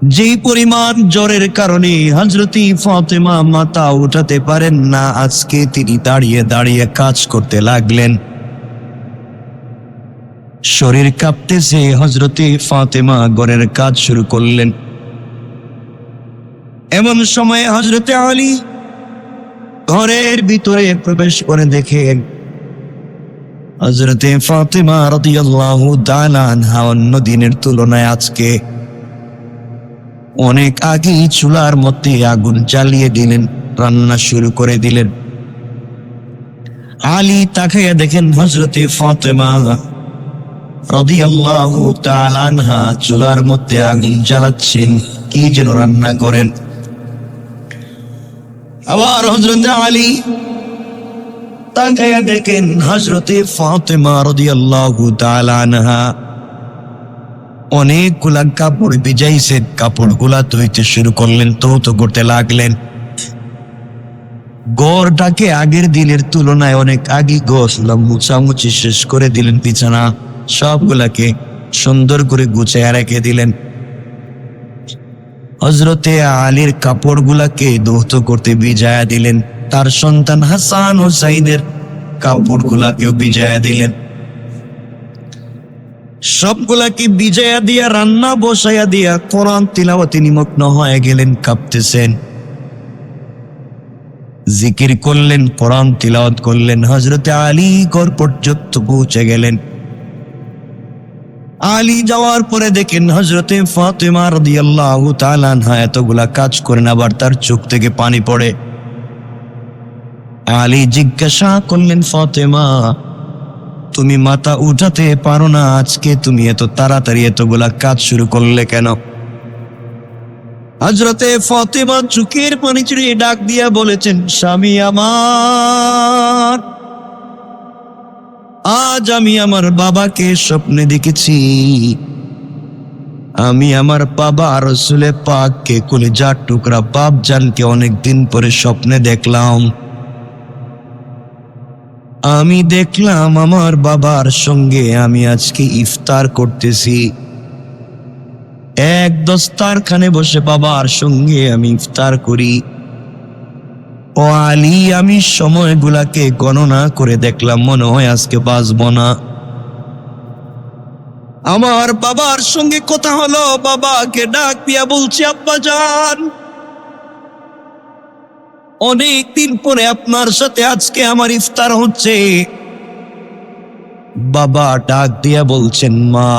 যেই পরিমাণ জ্বরের কারণে হযরত ফাতেমা মাথা উঠাতে পারেন না, আজকে তিনি দাঁড়িয়ে দাঁড়িয়ে কাজ করতে লাগলেন। শরীর কাঁপতেছে, হযরত ফাতেমা ঘরের কাজ শুরু করলেন। এমন সময় হযরত আলী ঘরের ভিতরে প্রবেশ করে দেখেন হযরত ফাতেমা রাদিয়াল্লাহু তাআলা আনহা অন্য দিনের তুলনায় আজকে অনেক আগেই চুলার মধ্যে আগুন জ্বালিয়ে দিলেন, রান্না শুরু করে দিলেন। আলী তাকাইয়া দেখেন হযরত ফাতেমা রাদিয়াল্লাহু তাআলা আনহা চুলার মধ্যে আগুন জ্বালাচ্ছেন, কি যেন রান্না করেন। আবার হযরত আলী তাকাইয়া দেখেন হযরত ফাতেমা রাদিয়াল্লাহু তাআলা আনহা অনেকগুলা কাপড় ভিজাইছেন, কাপড়গুলা ধুইতে শুরু করলেন, তো করতে লাগলেন। ঘরটাকে আগের দিনের তুলনায় অনেক আগে গোছলা মুছামুছি শেষ করে দিলেন, বিছানা সবগুলাকে সুন্দর করে গুছিয়ে রেখে দিলেন। হযরতে আলীর কাপড়গুলাকে ধৌত করতে ভিজায়া দিলেন, তার সন্তান হাসান হুসাইনের কাপড়গুলাকেও ভিজায়া দিলেন। সবগুলাকে ভিজায়া দিয়া রান্না বসাইয়া দিয়া কোরআন তিলাওয়াতে নিমগ্ন হয়ে গেলেন, কাঁপতেছেন। জিকির করলেন, কোরআন তিলাওয়াত করলেন। হযরতে আলী ঘর পর্যন্ত পৌঁছে গেলেন। আলী যাওয়ার পরে দেখেন হযরতে ফাতেমা রাদিয়াল্লাহু তাআলা আনহা এতগুলা কাজ করেন, আবার তার চোখ থেকে পানি পড়ে। আলী জিজ্ঞাসা করলেন, ফাতেমা তুমি মাথা উঠাতে পারো না, আজকে তুমি এত তাড়াতাড়ি এতগুলা কাজ শুরু করলে কেন? হযরতে ফাতেমা চোখের পানি ছেড়ে ডাক দিয়া বলেছেন, স্বামী আমার, আজ আমি আমার বাবাকে স্বপ্নে দেখেছি। আমি আমার বাবা রাসূলে পাককে কলিজার টুকরা বাপজানকে অনেকদিন পরে স্বপ্নে দেখলাম। আমি দেখলাম আমার বাবার সঙ্গে আমি আজকে ইফতার করতেছি। এক দস্তারখানে বসে বাবার সঙ্গে আমি ইফতার করি। ও আলী, আমি সময়গুলাকে গণনা করে দেখলাম, মনে হয় আজকে বাঁচব না। আমার বাবার সঙ্গে কথা হলো, বাবাকে ডাক দিয়া বলছি, আব্বা জান, অনেক দিন পরে আপনার সাথে আজকে আমার ইফতার হচ্ছে। বাবা ডাক দিয়া বলছেন, মা,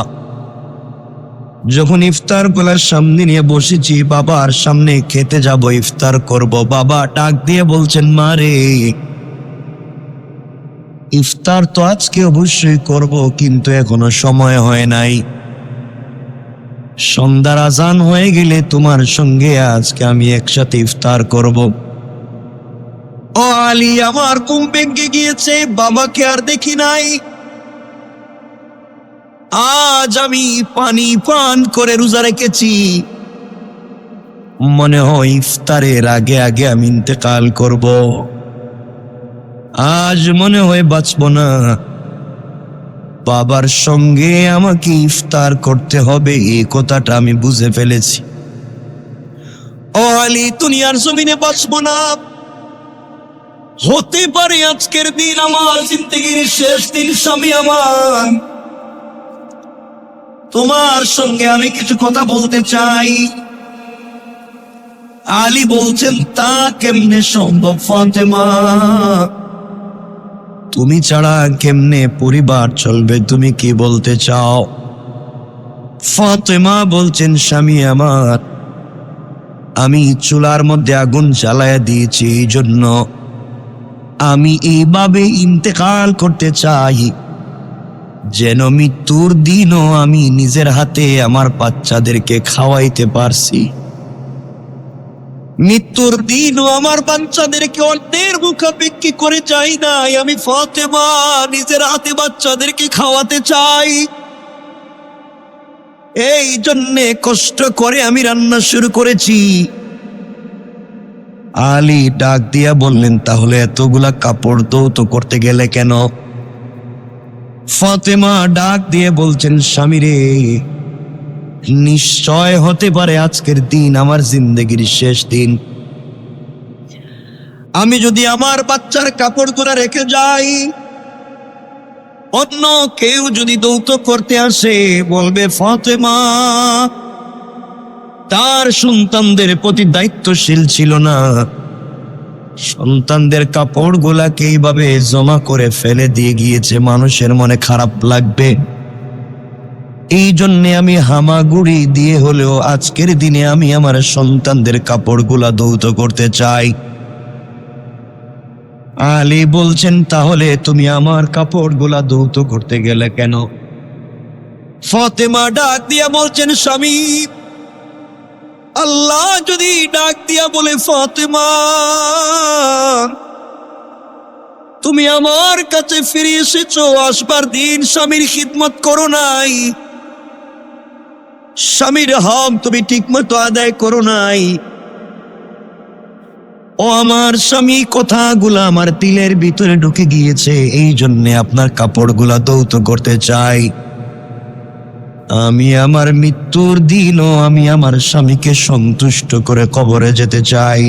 যখন ইফতার গুলার সামনে নিয়ে বসেছি, বাবার সামনে খেতে যাব, ইফতার করব, বাবা ডাক দিয়ে বলছেন, মা রে, ইফতার তো আজকে অবশ্যই করব, কিন্তু এখনো সময় হয় নাই। সন্ধ্যার আজান হয়ে গেলে তোমার সঙ্গে আজকে আমি একসাথে ইফতার করব। ও আলী, আমার ঘুম ভেঙে গিয়েছে, বাবাকে আর দেখি নাই। আজ আমি পানি পান করে রোজা রেখেছি, মনে হয় ইফতারের আগে আগে আমি ইন্তেকাল করব। আজ মনে হয় বাঁচব না। বাবার সঙ্গে আমাকে ইফতার করতে হবে, এই কথাটা আমি বুঝে ফেলেছি। ও আলী, দুনিয়ার জমিনে বাঁচব না। হতে পারে আজকের দিন আমার জিন্দেগির শেষ দিন। স্বামী আমার, তোমার সঙ্গে আমি কিছু কথা বলতে চাই। আলী বলছেন, তা কেমনে সম্ভব ফাতেমা? তুমি ছাড়া কেমনে পরিবার চলবে? তুমি কি বলতে চাও? ফাতেমা বলছেন, স্বামী আমার, আমি চুলার মধ্যে আগুন জ্বালায়া দিয়েছি, এই জন্য আমি এইভাবে ইন্তেকাল করতে চাই যেন মৃত্যুর দিনও আমি নিজের হাতে আমার বাচ্চাদেরকে খাওয়াইতে পারছি। মৃত্যুর দিনও আমার বাচ্চাদেরকে অন্যের মুখাপেক্ষী করে চাই নাই। আমি ফাতেমা নিজের হাতে বাচ্চাদেরকে খাওয়াতে চাই। এই জন্যে কষ্ট করে আমি রান্না শুরু করেছি। আলী ডাক দিয়া বললেন, তাহলে এতগুলা কাপড় ধৌত করতে গেলে কেন? ফাতেমা ডাক দিয়ে বলছেন, স্বামী রে, নিশ্চয় হতে পারে আজকের দিন আমার জিন্দগির শেষ দিন। আমি যদি আমার বাচ্চার কাপড়গুলো রেখে যাই, অন্য কেউ যদি যৌতুক করতে আসে, বলবে ফাতেমা তার সন্তানদের প্রতি দায়িত্বশীল ছিল না, সন্তানদের কাপড়গুলাকে এইভাবে জমা করে ফেলে দিয়ে গিয়েছে, মানুষের মনে খারাপ লাগবে। এই জন্যে আমি হামাগুড়ি দিয়ে হলেও আজকের দিনে আমি আমার সন্তানদের কাপড়গুলা যৌতুক করতে চাই। আলী বলছেন, তাহলে তুমি আমার কাপড়গুলা যৌতুক করতে গেলে কেন? ফাতেমা ডাক দিয়া বলছেন, স্বামী, আল্লাহ যদি ডাক দিয়া বলে, ফাতেমা তুমি আমার কাছে ফিরে এসেছো, আসবার দিন স্বামীর খিদমত করো নাই, স্বামীর হক তুমি ঠিক মতো আদায় করো নাই, ও আমার স্বামী, কথাগুলা আমার দিলের ভিতরে ঢুকে গিয়েছে, এই জন্যে আপনার কাপড়গুলা যৌতুক করতে চাই। আমি আমার মৃত্যুর দিনও আমি আমার স্বামীকে সন্তুষ্ট করে কবরে যেতে চাই।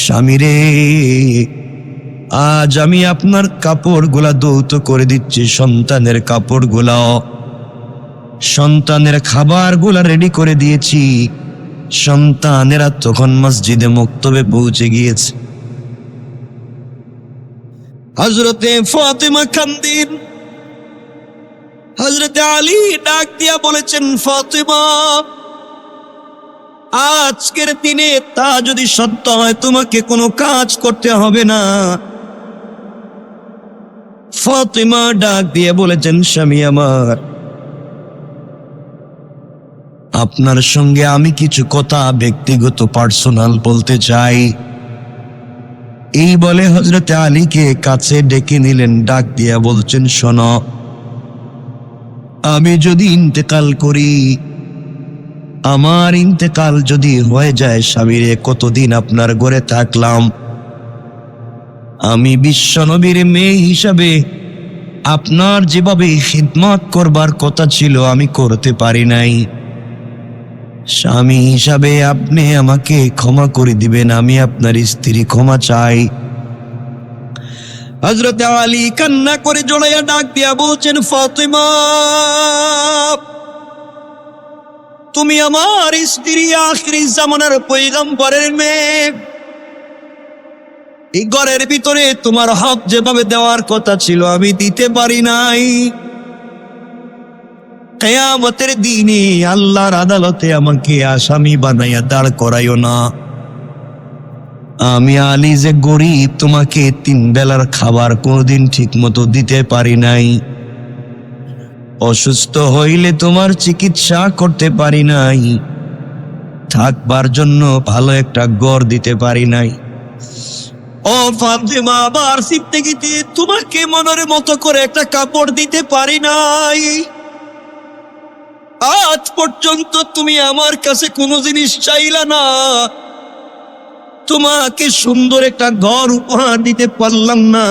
স্বামী রে, আজ আমি আপনার কাপড়গুলা যৌতুক করে দিচ্ছি, সন্তানের কাপড়গুলাও, সন্তানের খাবারগুলা রেডি করে দিয়েছি। সন্তানেরা তখন মসজিদে মক্তবে পৌঁছে গিয়েছে। হযরতে ফাতেমা কান্দেন, হযরতে আলী ডাক দিয়া বলেছেন, ফাতেমা আজকের দিনে তা যদি সত্য হয়, তোমাকে কোনো কাজ করতে হবে না। ফাতেমা ডাক দিয়ে বলেছেন, স্বামী আমার, আপনার সঙ্গে আমি কিছু কথা ব্যক্তিগত পার্সোনাল বলতে চাই। এই বলে হযরতে আলীকে কাছে ডেকে নিলেন, ডাক দিয়া বলছেন, শোনো, আমি যদি ইন্তেকাল করি, আমার ইন্তেকাল যদি হয়ে যায়, স্বামীরে কতদিন আপনার ঘরে থাকলাম, আমি বিশ্বনবীর মেয়ে হিসাবে আপনার যেভাবে খিদমত করবার কথা ছিল আমি করতে পারি নাই। স্বামী হিসাবে আপনি আমাকে ক্ষমা করে দিবেন, আমি আপনার স্ত্রী, ক্ষমা চাই। হযরতে আলী কান্না করে জড়াইয়া ডাক দিয়া বলছেন, ফাতেমা তুমি আমার স্ত্রী, আখিরি জামানার পয়গম্বরের মেয়ে, এই ঘরের ভিতরে তোমার হক যেভাবে দেওয়ার কথা ছিল আমি দিতে পারি নাই। কিয়ামতের দিনে আল্লাহর আদালতে আমাকে আসামি বানাইয়া দাঁড় করাইও না। আমি আলী যে গরিব, তোমাকে 3 বেলার খাবার কোনোদিন ঠিক মতো দিতে পারি নাই, অসুস্থ হইলে তোমার চিকিৎসা করতে পারি নাই, থাকবার জন্য ভালো একটা ঘর দিতে পারি নাই। ও ফাতেমা, আবার সিদ্দিকীতে তোমাকে মনের মতো করে একটা কাপড় দিতে পারি নাই। আজ পর্যন্ত তুমি আমার কাছে কোনো জিনিস চাইলা না, তোমাকে সুন্দর একটা ঘর উপহার দিতে পারলাম না,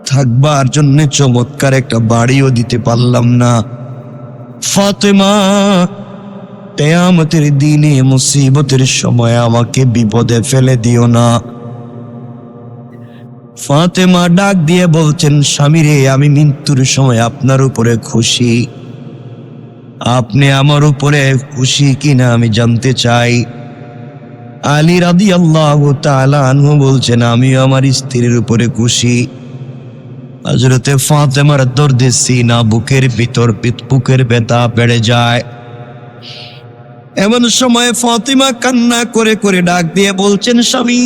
থাকবার জন্য চমৎকার একটা বাড়িও দিতে পারলাম না। ফাতেমা, কিয়ামতের দিনে মুসিবতের সময় আমাকে বিপদে ফেলে দিও না। ফাতেমা ডাক দিয়ে বলছেন, স্বামীরে, আমি মৃত্যুর সময় আপনার উপরে খুশি, আপনি আমার উপরে খুশি কিনা আমি জানতে চাই। আলী রাদিয়াল্লাহু তাআলা আনহু বলছেন, আমিও আমার স্ত্রীর উপরে খুশি। হযরতে ফাতেমার দর্দে সিনা, বুকের ভিতর বুকের ব্যথা বেড়ে যায়। এমন সময় ফাতেমা কান্না করে করে ডাক দিয়ে বলছেন, স্বামী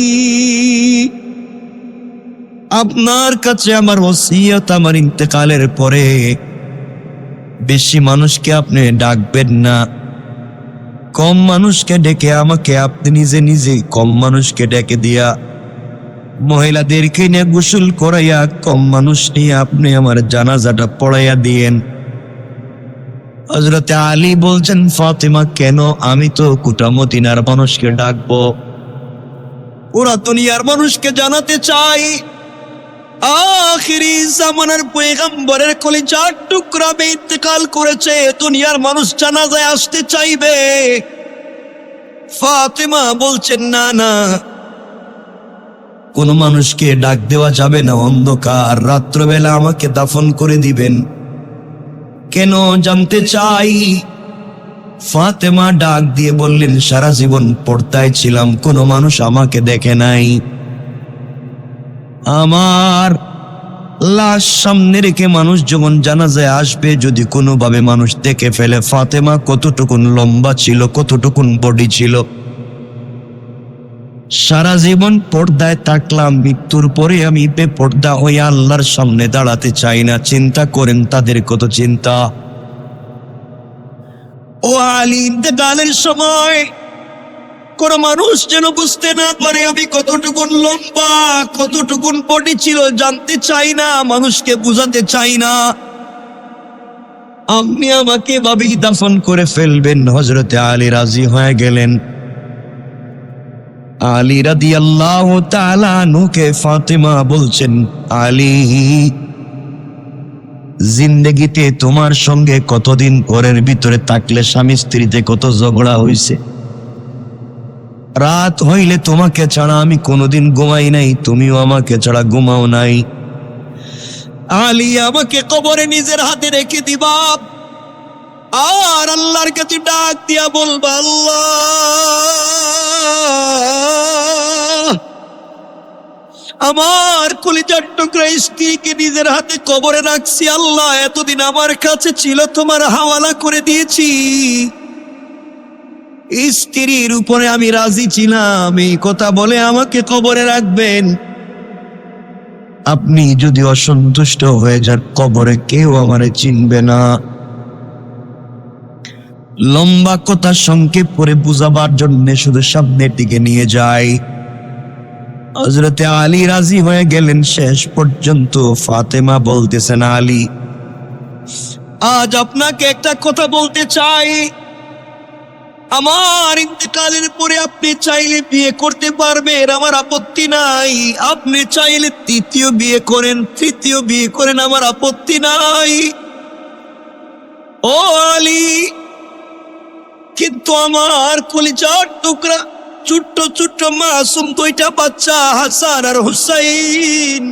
আপনার কাছে আমার ওসিয়ত, আমার ইন্তেকালের পরে বেশি মানুষকে আপনি ডাকবেন না, কম মানুষকে ডেকে আমাকে আপনি নিজে নিজে কম মানুষকে ডেকে দিয়া মহিলাদেরকে নিয়ে গোসল করাইয়া কম মানুষ নিয়ে আপনি আমার জানাজাটা পড়াইয়া দিয়েন। হযরতে আলী বলছেন, ফাতেমা কেন? আমি তো গোটা মদিনার মানুষকে ডাকবো, পুরা দুনিয়ার মানুষকে জানাতে চাই আখিরি জামানার পয়গম্বরের কলিজার টুকরা ইন্তেকাল করেছে, দুনিয়ার মানুষ জানাজায় আসতে চাইবে। ফাতেমা বলছেন না না, কোন মানুষকে ডাক দেওয়া যাবে না, অন্ধকার রাত্রবেলা আমাকে দাফন করে দিবেন। কেন জানতে চাই। ফাতেমা ডাক দিয়ে বললেন, সারা জীবন পর্দায় ছিলাম, কোনো মানুষ আমাকে দেখে নাই। আমার লাশ সামনে রেখে মানুষ যখন জানাজায় আসবে, যদি কোনোভাবে মানুষ দেখে ফেলে ফাতেমা কতটুকুন লম্বা ছিল, কতটুকুন বডি ছিল। সারা জীবন পর্দায় থাকলাম, মৃত্যুর পরে আমি বেপর্দা হয়ে আল্লাহর সামনে দাঁড়াতে চাই না। চিন্তা করেন তাদের কত চিন্তা। ও আলী, ইন্তেকালের সময় কোন মানুষ যেন বুঝতে না পারে আমি কতটুকুন লম্বা, কতটুকুন বডি ছিল, জানতে চাই না, মানুষকে বুঝাতে চাই না। আপনি আমাকে ভাবেই দাফন করে ফেলবেন। হযরতে আলী রাজি হয়ে গেলেন। আলী রাদিয়াল্লাহু তাআলা আনহুকে ফাতেমা বলছেন, আলী, জিন্দেগিতে তোমার সঙ্গে কতদিন ঘরের ভিতরে থাকলে স্বামী স্ত্রীতে কত ঝগড়া হইছে। রাত হইলে তোমাকে ছাড়া আমি কোনোদিন ঘুমাই নাই, তুমিও আমাকে ছাড়া ঘুমাও নাই। আলী, আমাকে কবরে নিজের হাতে রেখে দিবা আর আল্লাহর কাছে ডাক দিয়া বলবা, আল্লাহ, আমার কলিজার টুকরা স্ত্রীকে নিজের হাতে কবরে রাখছি। আল্লাহ, এতদিন আমার কাছে ছিল, তোমার হাওয়ালা করে দিয়েছি। স্ত্রীর উপরে আমি রাজি ছিলাম, এই কথা বলে আমাকে কবরে রাখবেন। আপনি যদি অসন্তুষ্ট হয়ে যান, কবরে কেউ আমারে চিনবে না। লম্বা কথা সংক্ষেপ করে বুঝাবার জন্য শুধু সামনের দিকে নিয়ে যায়। হযরতে আলী রাজি হয়ে গেলেন। শেষ পর্যন্ত ফাতেমা বলতেছেন, আলী, আজ আপনাকে একটা কথা বলতে চাই। আমার ইন্তেকালের পরে আপনি চাইলে বিয়ে করতে পারবেন, আমার আপত্তি নাই। আপনি চাইলে তৃতীয় বিয়ে করেন, তৃতীয় বিয়ে করেন, আমার আপত্তি নাই। ও আলী, কিন্তু আমার কলিজার টুকরা ছোট্ট ছোট্ট মাসুম দুইটা বাচ্চা হাসান আর হুসাইন,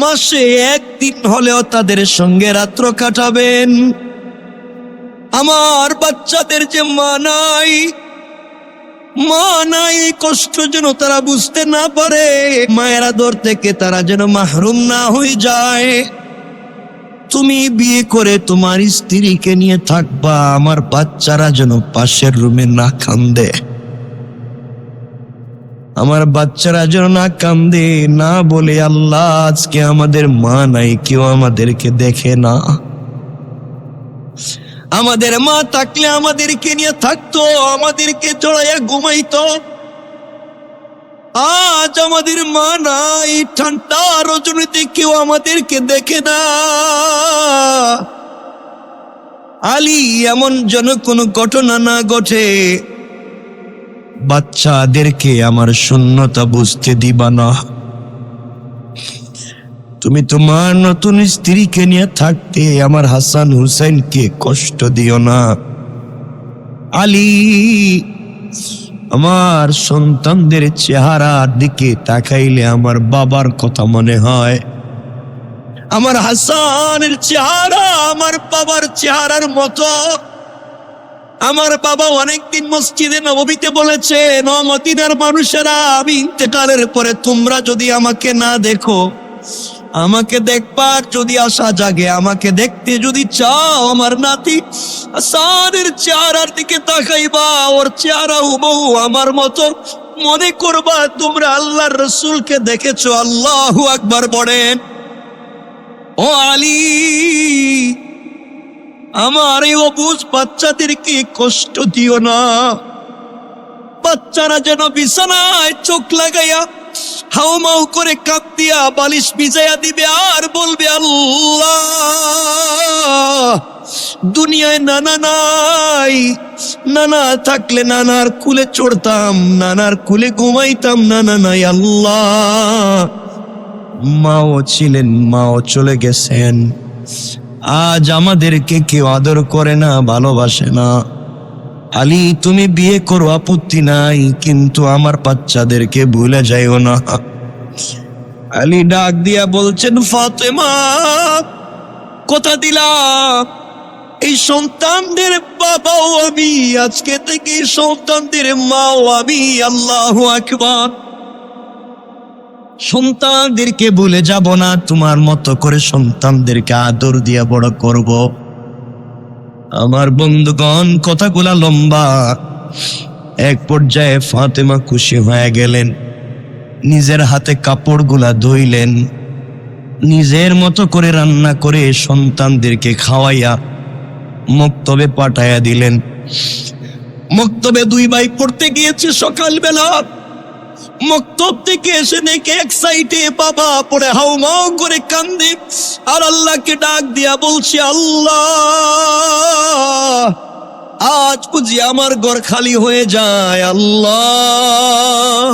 মাসে একদিন হলেও তাদের সঙ্গে রাত্র কাটাবেন। আমার বাচ্চাদের যে মা নাই, মা নাই, কষ্ট যেন তারা বুঝতে না পারে, মায়ের আদর থেকে তারা যেন মাহরুম না হয়ে যায়। তুমি বিয়ে করে তোমার স্ত্রীকে নিয়ে থাকবা, আমার বাচ্চারা যেন পাশের রুমে না কান্দে, আমার বাচ্চারা যেন না কান্দে, না বলে আল্লাহ আজকে আমাদের মা নাই, কেউ আমাদেরকে দেখে না। আমাদের মা থাকলে আমাদেরকে নিয়ে থাকতো, আমাদেরকে জড়াইয়া ঘুমাইতো। আজ আমাদের মা নাই, ঠান্ডা রজনীতে কেউ আমাদেরকে দেখে না। আলী, এমন যেন কোনো ঘটনা না ঘটে। বাচ্চাদেরকে আমার শূন্যতা বুঝতে দিবা না। তুমি তোমার নতুন স্ত্রীকে নিয়ে থাকতে আমার হাসান হুসাইনকে কষ্ট দিও না। আলী, আমার সন্তানদের চেহারার দিকে তাকাইলে আমার বাবার কথা মনে হয়। আমার হাসানের চেহারা আমার বাবার চেহারার মতো। আমার বাবা অনেকদিন মসজিদে নববীতে বলেছেন, ও মদিনার মানুষেরা, আমি ইন্তেকালের পরে তোমরা যদি আমাকে না দেখো, আমাকে দেখবার যদি আশা জাগে, আমাকে দেখতে যদি চাও, আমার নাতি হাসানের চেহারার দিকে তাকাইবা, ওর চেহারা হুবহু আমার মতো মনে করবা তোমরা আল্লাহর রাসূলকে দেখেছো। আল্লাহু আকবার বলেন। ও আলী, আমার এই অবুঝ বাচ্চাদেরকে কষ্ট দিও না। বাচ্চারা যেন বিছানায় চোখ লাগাইয়া হাউমাউ করে কাঁপ দিয়া বালিশ ভিজাইয়া দিবে আর বলবে, আল্লাহ, দুনিয়ায় নানা নাই, নানা থাকলে নানার কুলে চড়তাম, নানার কুলে ঘুমাইতাম, নানা নাই, আল্লাহ মাও ছিলেন, মাও চলে গেছেন। আজ আমাদেরকে কেউ আদর করে না, ভালোবাসে না। আলী, তুমি বিয়ে করো, আপত্তি নাই, কিন্তু আমার বাচ্চাদেরকে ভুলে যাইও না। আলী ডাক দিয়া বলছেন, ফাতেমা, কথা দিলাম এই সন্তানদের বাবাও আমি, আজকে থেকে এই সন্তানদের মাও আমি। আল্লাহু আকবার। সন্তানদেরকে ভুলে যাব না, তোমার মতো করে সন্তানদেরকে আদর দিয়া বড় করব। আমার বন্ধুগণ, কথাগুলা লম্বা। এক পর্যায়ে ফাতেমা খুশি হয়ে গেলেন, নিজের হাতে কাপড়গুলা ধুইলেন, নিজের মতো করে রান্না করে সন্তানদেরকে খাওয়াইয়া মক্তবে পাঠাইয়া দিলেন। মক্তবে দুই ভাই পড়তে গিয়েছে সকালবেলা। মক্তব থেকে এসে দেখে এক সাইডে বাবা পড়ে হাউমাউ করে কান্দে আর আল্লাহকে ডাক দিয়া বলছে, আল্লাহ, আজ বুঝি আমার ঘর খালি হয়ে যায়। আল্লাহ।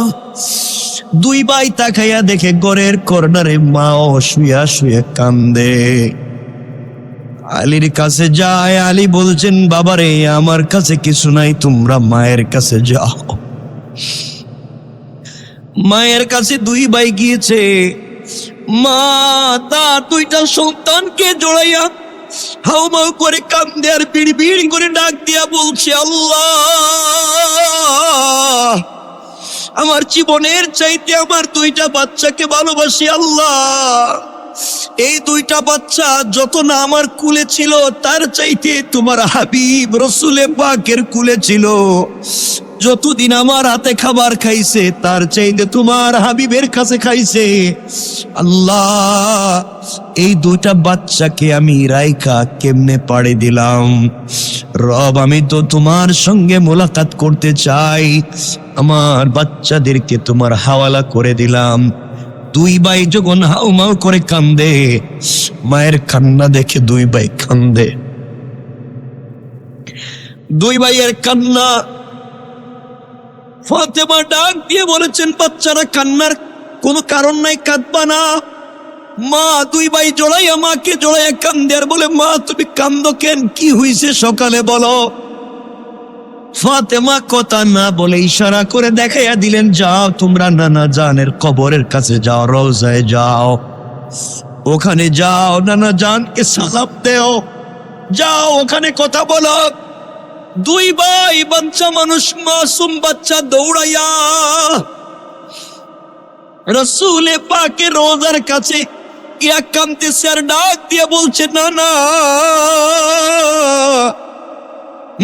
দুই ভাই তাকাইয়া দেখে ঘরের কর্নারে মাও শুয়া শুয়ে কান্দে। আলীর কাছে যায়। আলী বলছেন, বাবারে, আমার কাছে কিছু নাই, তোমরা মায়ের কাছে যাও। মায়ের কাছে দুই ভাই গিয়েছে। মা তার দুইটা সন্তানকে জড়াইয়া হাউমাউ করে কান্দে আর বিড় বিড় করে ডাক দিয়া বলছে, আল্লাহ, আমার জীবনের চাইতে আমার দুইটা বাচ্চাকে ভালোবাসি। আল্লাহ, এই দুইটা বাচ্চা যত না আমার কুলে ছিল, তার চাইতে তোমার হাবিব রসুলে পাকের কুলে ছিল। যতদিন আমার হাতে খাবার খাইছে, তার চাইতে তোমার হাবিবের কাছে খাইছে। আল্লাহ, এই দুইটা বাচ্চাকে আমি রাইখা কেমনে পাড়ে দিলাম। রব, আমি তো তোমার সঙ্গে মোলাকাত করতে চাই, আমার বাচ্চাদেরকে তোমার হাওয়ালা করে দিলাম। দুই ভাই যখন হাউমাউ করে কান্দে, মায়ের কান্না দেখে দুই ভাই কান্দে। দুই ভাইয়ের কান্না। ফাতেমা ডাক দিয়ে বলেছেন, বাচ্চারা কান্নার কোনো কারণ নাই, কাঁদবা না। মা দুই ভাই জড়াইয়া মাকে জড়াইয়া কান্দে আর বলে, মা তুমি কান্দো কেন, কি হইছে সকালে বলো। ফাতেমা কথা না বলে ইশারা করে দেখাইয়া দিলেন, যাও তোমরা নানা জানের কবরের কাছে যাও, রওজায় যাও, ওখানে যাও, নানা জানকে সালাম দেও, যাও ওখানে কথা বলো। দুই ভাই বাচ্চা মানুষ, মাসুম বাচ্চা, দৌড়াইয়া রসুলে পাকে রোজার কাছে ইয়া কাঁদতেছে আর ডাক দিয়ে বলছে, না না,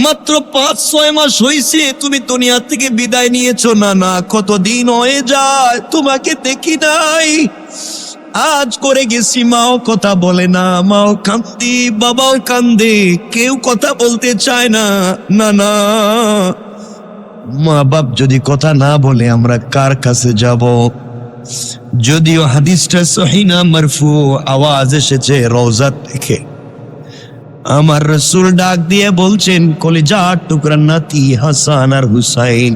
মাত্র 5-6 মাস হয়েছে তুমি দুনিয়া থেকে বিদায় নিয়েছো। না না, কতদিন হয়ে যায় তোমাকে দেখি নাই। আজ করে গেছি, মাও কথা বলে না, মাও কান্দি, বাবাও কান্দে, কেউ কথা বলতে চায় না। না না, মা বাপ যদি কথা না বলে আমরা কার কাছে যাব? যদিও হাদিসটা সহিহ না, মারফু আওয়াজ এসেছে রওজা থেকে। আমার রসুল ডাক দিয়ে বলছেন, কলিজার টুকরা নাতি হাসান আর হুসাইন,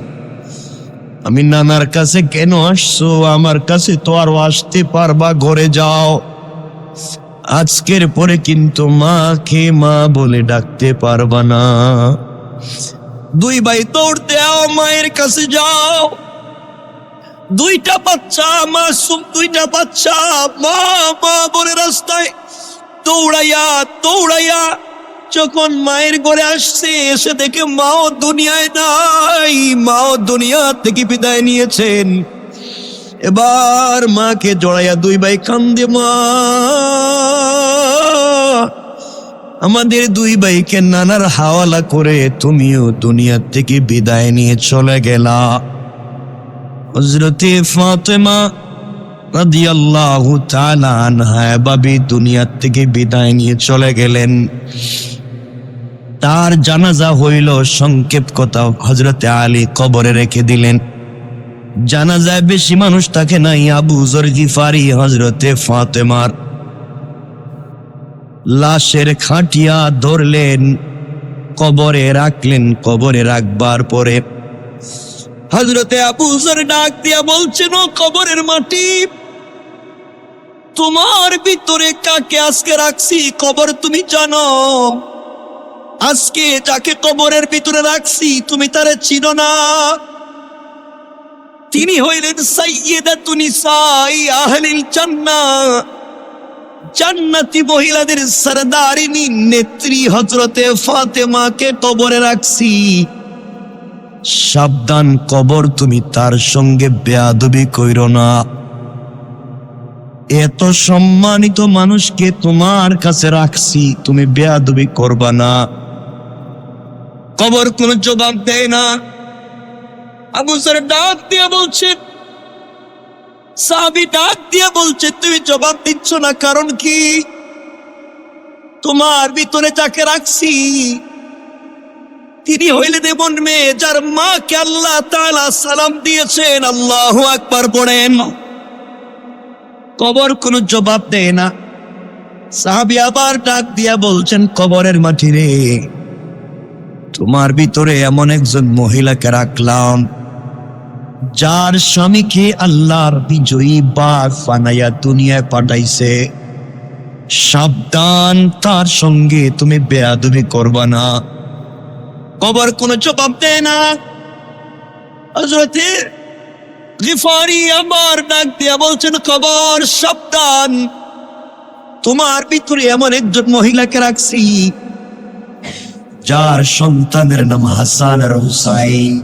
আমি নানার কাছে কেন আসছো? আমার কাছে তো আরো আসতে পারবা, ঘরে যাও। আজকের পরে কিন্তু মাকে মা বলে ডাকতে পারবা না। দুই ভাই দৌড় দেও, মায়ের কাছে যাও। দুইটা বাচ্চা, মাসুম দুইটা বাচ্চা, মা মা বলে রাস্তায় দৌড়াইয়া দৌড়াইয়া যখন মায়ের ঘরে আসছে, এসে দেখে মাও দুনিয়ায় নাই, মাও দুনিয়া থেকে বিদায় নিয়েছেন। এবার মাকে জড়াইয়া দুই ভাই কান্দে, মা, আমাদের দুই ভাইকে নানার হাওয়ালা করে তুমিও দুনিয়া থেকে বিদায় নিয়ে চলে গেলা। হযরতে ফাতেমা রাদিয়াল্লাহু তাআলা আনহা এভাবে দুনিয়া থেকে বিদায় নিয়ে চলে গেলেন। তার জানাজা হইল, সংক্ষেপ কথা, হযরতে আলী কবরে রেখে দিলেন। জানাজায় বেশি মানুষ থাকে নাই। আবু যর গিফারি হযরতে ফাতেমার লাশের খাটিয়া ধরলেন, কবরে রাখলেন। কবরে রাখবার পরে হযরতে আবু যর ডাক দিয়া বলছেন, ও কবরের মাটি, তোমার ভিতরে কাকে আজকে রাখছি কবর তুমি জানো? আজকে যাকে কবরের ভিতরে রাখছি তুমি তারে চিনো না। তিনি হইলেন সাইয়্যিদাতুন নিসাই আহলিল জান্নাহ, জান্নাতি মহিলাদের সরদারিনী নেত্রী হযরতে ফাতেমাকে কবরে রাখছি। সাবধান, কবর তুমি তার সঙ্গে বেয়াদবি কইরো না। এত সম্মানিত মানুষকে তোমার কাছে রাখছি, তুমি বেয়াদবি করবা না। কবর কোনো জবাব দেয় না। আবু যর ডাক দিয়ে বলছে, সাহাবী ডাক দিয়ে বলছে, তুমি জবাব দিচ্ছ না কারণ কি? তোমার ভিতরে যাকে রাখছি তিনি হইলেন এমন মেয়ে যার মাকে আল্লাহ তাআলা সালাম দিয়েছেন। আল্লাহু আকবার পড়েন। কবর কোনো জবাব দেয় না। সাহাবী আবার ডাক দিয়া বলছেন, কবরের মাটি রে, তোমার ভিতরে এমন একজন মহিলাকে রাখলাম যার স্বামীকে আল্লাহর বিজয়ী বাঘ বানাইয়া দুনিয়ায় পাঠাইছে। সাবধান, তার সঙ্গে তুমি বেয়াদবি করবা না। কবর কোনো জবাব দেয় না। হযরতে গিফারি আমার ডাক দিয়া বলছেন, কবর সাবধান, তোমার ভিতরে এমন একজন মহিলাকে রাখছি যার সন্তানের নাম হাসান আর হুসাইন,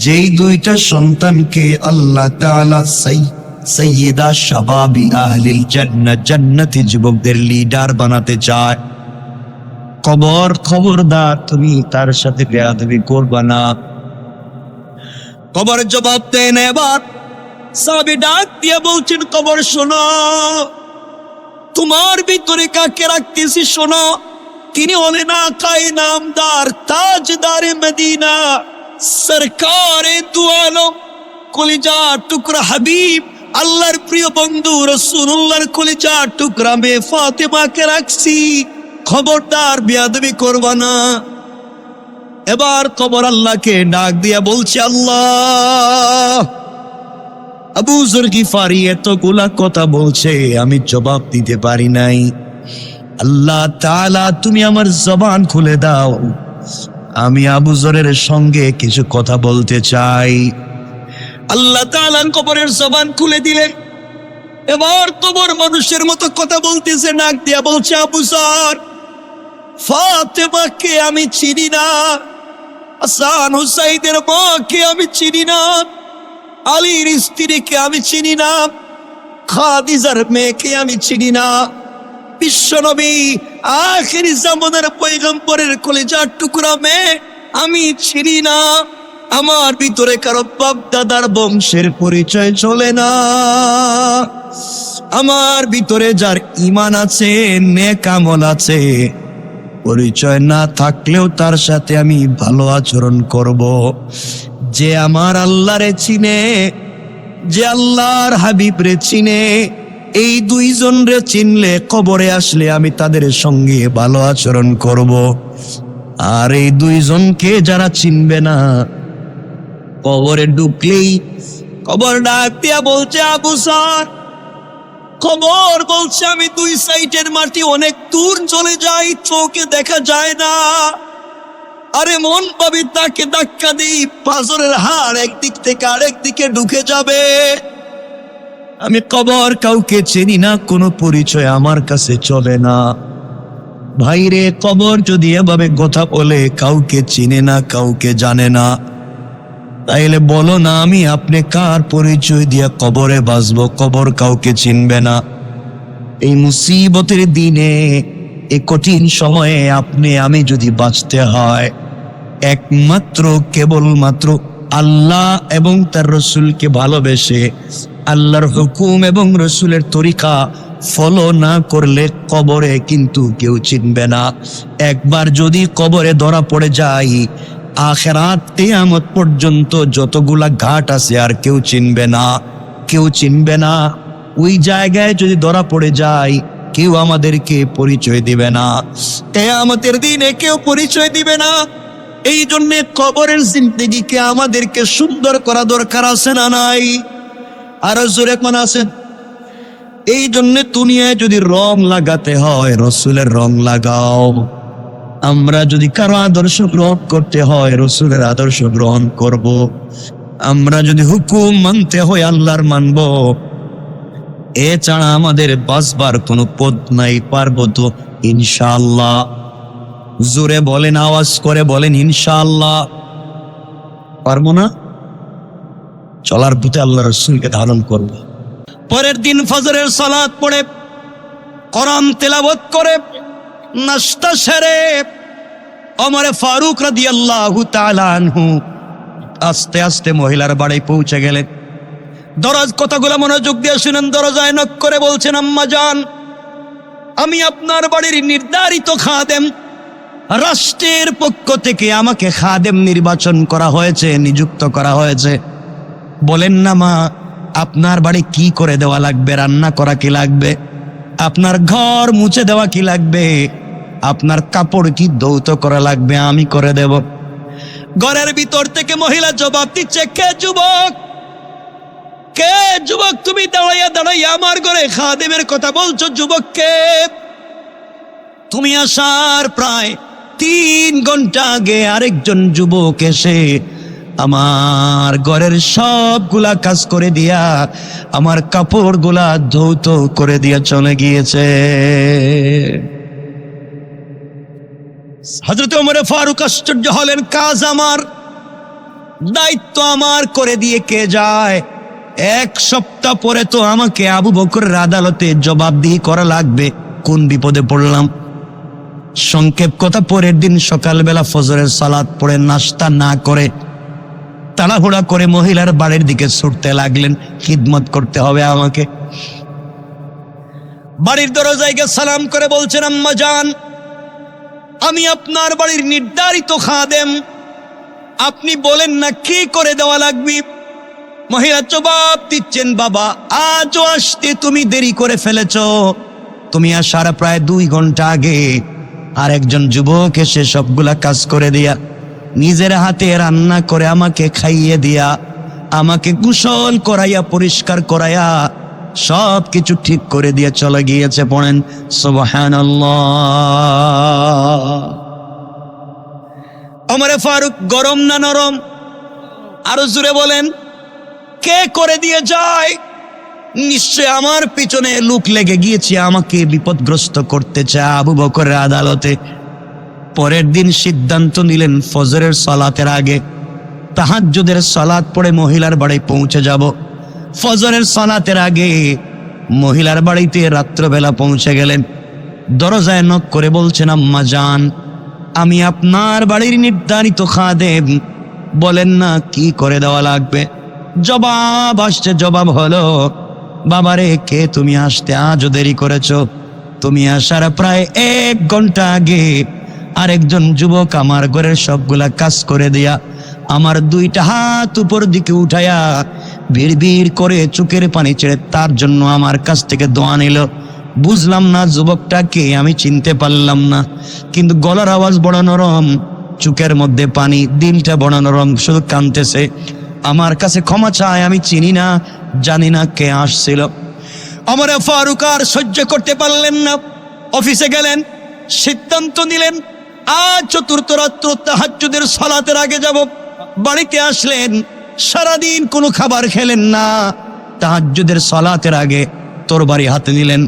যেই দুইটা সন্তানকে আল্লাহ তাআলা সাইয়্যিদা শাবাবি আহলিল জান্নাহ, জান্নাতি যুবকদের লিডার বানাতে চায়। কবর খবরদার, তুমি তার সাথে বেয়াদবি করবা না। কবর জবাব দেয় না। এবার সাহাবী ডাক দিয়ে বলছেন, কবর শোনো, তোমার ভিতরে কাকে রাখতেছি শোনো। তিনি হলেন আকায়ে নামদার, তাজদারে মদিনা, সরকারে দু আলম, কলিজার টুকরা হাবিব, আল্লাহর প্রিয় বন্ধু রাসূলুল্লাহর কলিজার টুকরা মেয়ে ফাতেমাকে রাখছি। খবরদার বেয়াদবি করবা না। এবার কবর আল্লাহকে ডাক দিয়া বলছে, আল্লাহ, আবু যর গিফারি এতগুলা কথা বলছে, আমি জবাব দিতে পারি নাই। আল্লাহ তাআলা তুমি আমার জবান খুলে দাও, আমি আবু যরের সঙ্গে কিছু কথা বলতে চাই। আল্লাহ তাআলা কবরের জবান খুলে দিলেন। এবার কবর মানুষের মতো কথা বলতেছে, নাক দিয়া বলছে, আবু যর, ফাতেমাকে আমি চিনি না, হাসান হুসাইনের মাকে আমি চিনি না, আলীর স্ত্রীকে আমি চিনি না, খাদিজার মেয়েকে আমি চিনি না, বিশ্বনবী আখিরি জামানার পয়গম্বরের কলিজার টুকরা মেয়ে আমি চিনি না। আমার ভিতরে কারো বাপ দাদার বংশের পরিচয় চলে না। আমার ভিতরে যার ঈমান আছে, নেক আমল আছে, পরিচয় না থাকলেও তার সাথে আমি ভালো আচরণ করব। যে আমার আল্লাহরে চিনে, যে আল্লাহর হাবিবরে চিনে, এই দুইজন রে চিনলে কবরে আসলে আমি তাদের সঙ্গে ভালো আচরণ করব। আর এই দুইজনকে যারা চিনবে না, কবরে ঢুকলেই কবর ডাক দিয়া বলছে, আবু যর, কবর বলছে, আমি দুই সাইডের মাটি অনেক দূর চলে যাই, চোখে দেখা যায় না। আরে মন পাবি তাকে ধাক্কা দিই, পাঁজরের হাড় একদিক থেকে আরেক দিকে ঢুকে যাবে। আমি কবর কাউকে চিনি না, কোনো পরিচয় আমার কাছে চলে না। ভাইরে, কবর যদি এভাবে কথা বলে, কাউকে চিনে না, কাউকে জানে না, তাইলে বলো না আমি আপনি কার পরিচয় দিয়া কবরে বাসবো? কবর কাউকে চিনবে না। এই মুসিবতের দিনে, এই কঠিন সময়ে আপনি আমি যদি বাঁচতে হয়, একমাত্র কেবলমাত্র আল্লাহ এবং তার রসুলকে ভালোবেসে আল্লাহর হুকুম এবং রসুলের তরিকা ফলো না করলে কবরে কিন্তু কেউ চিনবে না। একবার যদি কবরে ধরা পড়ে যায়, আখিরাত কিয়ামত পর্যন্ত যতগুলা ঘাট আছে আর কেউ চিনবে না, কেউ চিনবে না। ওই জায়গায় যদি ধরা পড়ে যায়, কেউ আমাদেরকে পরিচয় দিবে না। কিয়ামতের দিনে কেউ পরিচয় দিবে না। এই জন্যে কবরের জিন্দেগিকে আমাদেরকে সুন্দর করা দরকার আছে না নাই? আরো জোরে কোন আছেন? এই জন্য দুনিয়ায় যদি রং লাগাতে হয় রসুলের রং লাগাও। আমরা যদি কারো আদর্শ গ্রহণ করতে হয় রসুলের আদর্শ গ্রহণ করব। আমরা যদি হুকুম মানতে হয় আল্লাহর মানব। এছাড়া আমাদের বাঁচবার কোনো পথ নাই। পারবো তো ইনশাআল্লাহ? জোরে বলেন, আওয়াজ করে বলেন ইনশাআল্লাহ। পারবো না? চলার পথে আল্লাহ রসুলকে ধারণ করব। পরের দিন ফজরের সালাত পড়ে কোরআন তেলাওয়াত করে নাস্তা সেরে ওমর ফারুক রাদিয়াল্লাহু তাআলা আনহু আস্তে আস্তে মহিলার বাড়ি পৌঁছে গেলেন। কথাগুলো মনোযোগ দিয়ে শুনেন। দরজায় নক করে বলছেন, আম্মা জান, আমি আপনার বাড়ির নির্ধারিত খাদেম। রাষ্ট্রের পক্ষ থেকে আমাকে খাদেম নির্বাচন করা হয়েছে, নিযুক্ত করা হয়েছে। বলেন না মা, আপনার বাড়ি কি করে দেওয়া লাগবে? রান্না করা কি লাগবে? আপনার ঘর মুছে দেওয়া কি লাগবে? আপনার কাপড় কি ধৌত করা লাগবে? আমি করে দেব। ঘরের ভিতর থেকে মহিলা জবাব দিচ্ছে, কে যুবক? কে যুবক? তুমি দাঁড়াইয়া দাঁড়াইয়া আমার ঘরে খাদেমের কথা বলছো? যুবক কে? তুমি আসার প্রায় 3 ঘন্টা আগে আরেকজন যুবক এসে আমার ঘরের সবগুলা কাজ করে দিয়া আমার কাপড়গুলা ধৌত করে দিয়া চলে গিয়েছে। হযরত ওমর ফারুক আশ্চর্য হলেন, কাজ আমার, দায়িত্ব আমার, করে দিয়ে কে যায়? 1 সপ্তাহ পরে তো আমাকে আবু বকরের আদালতে জবাবদিহি করা লাগবে। কোন বিপদে পড়লাম? সংক্ষেপ কথা, পরের দিন সকালবেলা ফজরের সালাত পড়ে নাস্তা না করে তাড়াহুড়া করে মহিলার বাড়ির দিকে ছুটতে লাগলেন। খিদমত করতে হবে আমাকে। বাড়ির দরজায় গিয়ে সালাম করে বলছেন, আম্মা জান, আমি আপনার বাড়ির নির্ধারিত খাদেম। আপনি বলেন না কি করে দেওয়া লাগবে? মহিলা জবাব দিচ্ছেন, বাবা, আজও আসতে তুমি দেরি করে ফেলেছ। তুমি আসার প্রায় 2 ঘন্টা আগে আর একজন যুবক এসে সবগুলা কাজ করে দিয়া নিজের হাতে রান্না করে আমাকে খাইয়ে দিয়া আমাকে গোসল করাইয়া পরিষ্কার করাইয়া সব কিছু ঠিক করে দিয়ে চলে গিয়েছে। পড়েন সুবহানাল্লাহ। ওমর ফারুক গরম না নরম? আরো জোরে বলেন, কে করে দিয়ে যায়? নিশ্চয় আমার পিছনে লোক লেগে গিয়েছে, আমাকে বিপদগ্রস্ত করতে চায় আবু বকরের আদালতে। পরের দিন সিদ্ধান্ত নিলেন, ফজরের সালাতের আগে তাহাজ্জুদের সালাত পড়ে মহিলার বাড়ি পৌঁছে যাব। ফজরের সালাতের আগে মহিলার বাড়িতে রাত্রবেলা পৌঁছে গেলেন। দরজায় নক করে বলছেন, আম্মা জান, আমি আপনার বাড়ির নির্ধারিত খাদেম। বলেন না কি করে দেওয়া লাগবে? জবাব আসছে। জবাব হলো, বাবারে, কে তুমি? আসতে আজও দেরি করেছো। তুমি আসার প্রায় 1 ঘন্টা আগে আরেকজন যুবক আমার ঘরের সবগুলা কাজ করে দিয়া আমার 2টা হাত উপর দিকে উঠাইয়া ভিড় করে চোখের পানি ছেড়ে তার জন্য আমার কাছ থেকে দোয়া নিল। বুঝলাম না যুবকটা কে, আমি চিনতে পারলাম না, কিন্তু গলার আওয়াজ বড় নরম, চোখের মধ্যে পানি, দিলটা বড় নরম, শুধু কাঁদতেছে। আমার কাছে ক্ষমা চায়, আমি চিনি না, জানি না কে আসছিল। ওমর ফারুক আর সহ্য করতে পারলেন না, অফিসে গেলেন, সিদ্ধান্ত নিলেন আজ 4র্থ রাত্র তাহাজ্জুদের সালাতের আগে যাব। বাড়িতে আসলেন, সারাদিন কোনো খাবার খেলেন না। তাহাজ্জুদের সালাতের আগে তরবারি হাতে নিলেন,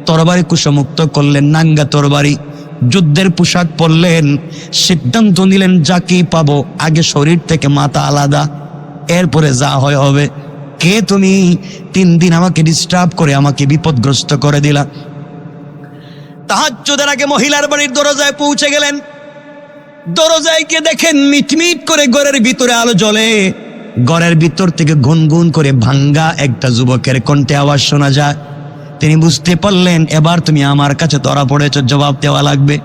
তরবারি কুশমুক্ত করলেন, নাঙ্গা তরবারি, যুদ্ধের পোশাক পরলেন। সিদ্ধান্ত নিলেন, যাকেই পাবো আগে শরীর থেকে মাথা আলাদা, এরপরে যা হয় হবে। কে তুমি? 3 দিন আমাকে ডিস্টার্ব করে আমাকে বিপদগ্রস্ত করে দিলা। তাহাজ্জুদের আগে মহিলার বাড়ির দরজায় পৌঁছে গেলেন। দরজায় গিয়ে দেখেন মিটমিট করে ঘরের ভিতরে আলো জ্বলে। ঘরের ভিতর থেকে গুনগুন করে ভাঙ্গা একটা যুবকের কণ্ঠে আওয়াজ শোনা যায়। তিনি বুঝতে পারলেন, এবার তুমি আমার কাছে ধরা পড়েছ, জবাব দেওয়া লাগবে।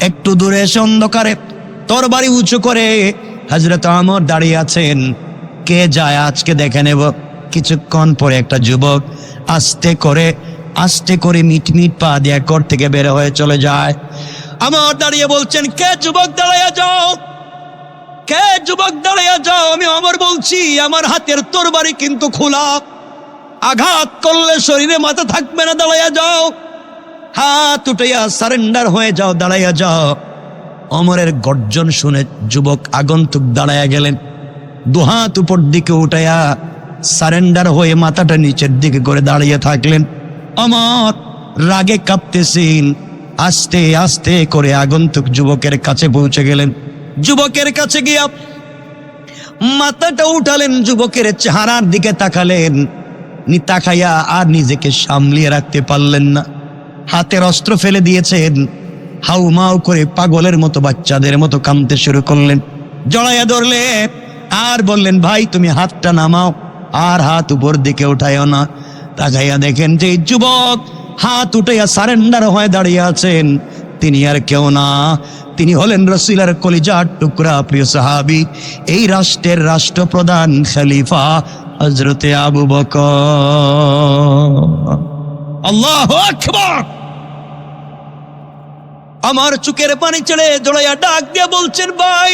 একটু দূরে এসে অন্ধকারে তরবারি উঁচু করে হযরত ওমর দাঁড়িয়ে আছেন। কে যায় আজকে দেখে নেব। কিছুক্ষণ পরে একটা যুবক আস্তে করে মিটমিট পা দিয়ে ঘর থেকে বের হয়ে চলে যায়। আমার দাঁড়িয়ে বলছেন, কে যুবক? দাঁড়াইয়া যাও, কে যুবক? দাঁড়াইয়া যাও। আমি ওমর বলছি, আমার হাতের তরবারি কিন্তু খোলা, আঘাত করলে শরীরে মাথা থাকবে না, দাঁড়াইয়া যাও, হাত উঠাইয়া সারেন্ডার হয়ে যাও, দাঁড়াইয়া যাও। ওমরের গর্জন শুনে যুবক আগন্তুক দাঁড়াইয়া গেলেন, দুহাত উপর দিকে উঠাইয়া সারেন্ডার হয়ে মাথাটা নিচের দিকে করে দাঁড়িয়ে থাকলেন। ওমর রাগে কাঁপতেছেন, আস্তে আস্তে করে আগন্তুক যুবকের কাছে পৌঁছে গেলেন। যুবকের কাছে গিয়া মাথাটা উঠালেন, যুবকের চেহারার দিকে তাকালেন, তাকাইয়া আর নিজেকে সামলিয়ে রাখতে পারলেন না, হাতের অস্ত্র ফেলে দিয়েছেন, হাউমাউ করে পাগলের মতো বাচ্চাদের মতো কাঁদতে শুরু করলেন। জড়াইয়া ধরলেন আর বললেন, ভাই তুমি হাতটা নামাও, আর হাত উপর দিকে উঠাইও না। তাকাইয়া দেখেন যে যুবক হাত উঠাইয়া সারেন্ডার হয়ে দাঁড়িয়ে আছেন, তিনি আর কেউ না, তিনি হলেন রাসূলের কলিজার টুকরা প্রিয় সাহাবী, এই রাষ্ট্রের রাষ্ট্রপ্রধান খলিফা হযরতে আবু বকর। আল্লাহু আকবার। আমার চোখের পানি ছেড়ে জড়াইয়া ডাক দিয়ে বলছেন, ভাই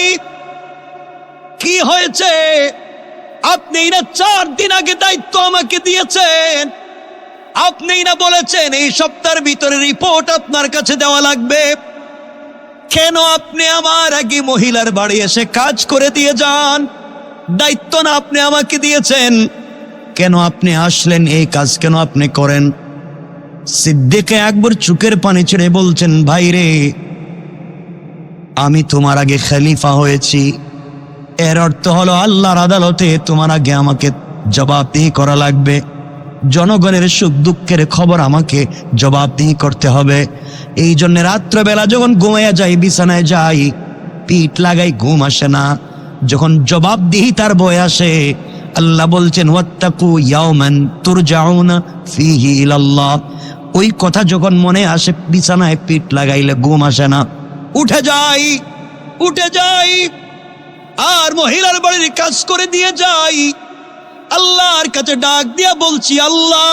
কি হয়েছে? আপনি না 4 দিন আগে দায়িত্ব আমাকে দিয়েছেন, আপনি না বলেছেন এই সপ্তাহের ভিতরে রিপোর্ট আপনার কাছে দেওয়া লাগবে, কেন আপনি আমার আগে মহিলার বাড়ি এসে কাজ করে দিয়ে যান? দায়িত্ব না আপনি আমাকে দিয়েছেন, কেন আপনি আসলেন? এই কাজ কেন আপনি করেন? সিদ্দিক আকবর চোখের পানি ছেড়ে বলছেন, ভাই রে, আমি তোমার আগে খলিফা হয়েছি, এর অর্থ হলো আল্লাহর আদালতে তোমার আগে আমাকে জবাবদিহি করা লাগবে, জনগণের সুখ দুঃখের খবর আমাকে জবাবদিহি করতে হবে। এই জন্য রাত্রবেলা যখন ঘুমাইয়া যাই, বিছানায় যাই, পিঠ লাগাই, ঘুম আসে না। যখন জবাবদিহি তার বয়ে আসে, আল্লাহ বলছেন ওয়াত্তাকু ইয়াওমান তুরজাউনা ফীহি ইলাল্লাহ, ওই কথা যখন মনে আসে, বিছানায় পিঠ লাগাইলে ঘুম আসে না, উঠে যাই আর মহিলার বাড়ির কাজ করে দিয়ে যাই। আল্লাহর কাছে ডাক দিয়া বলছি, আল্লাহ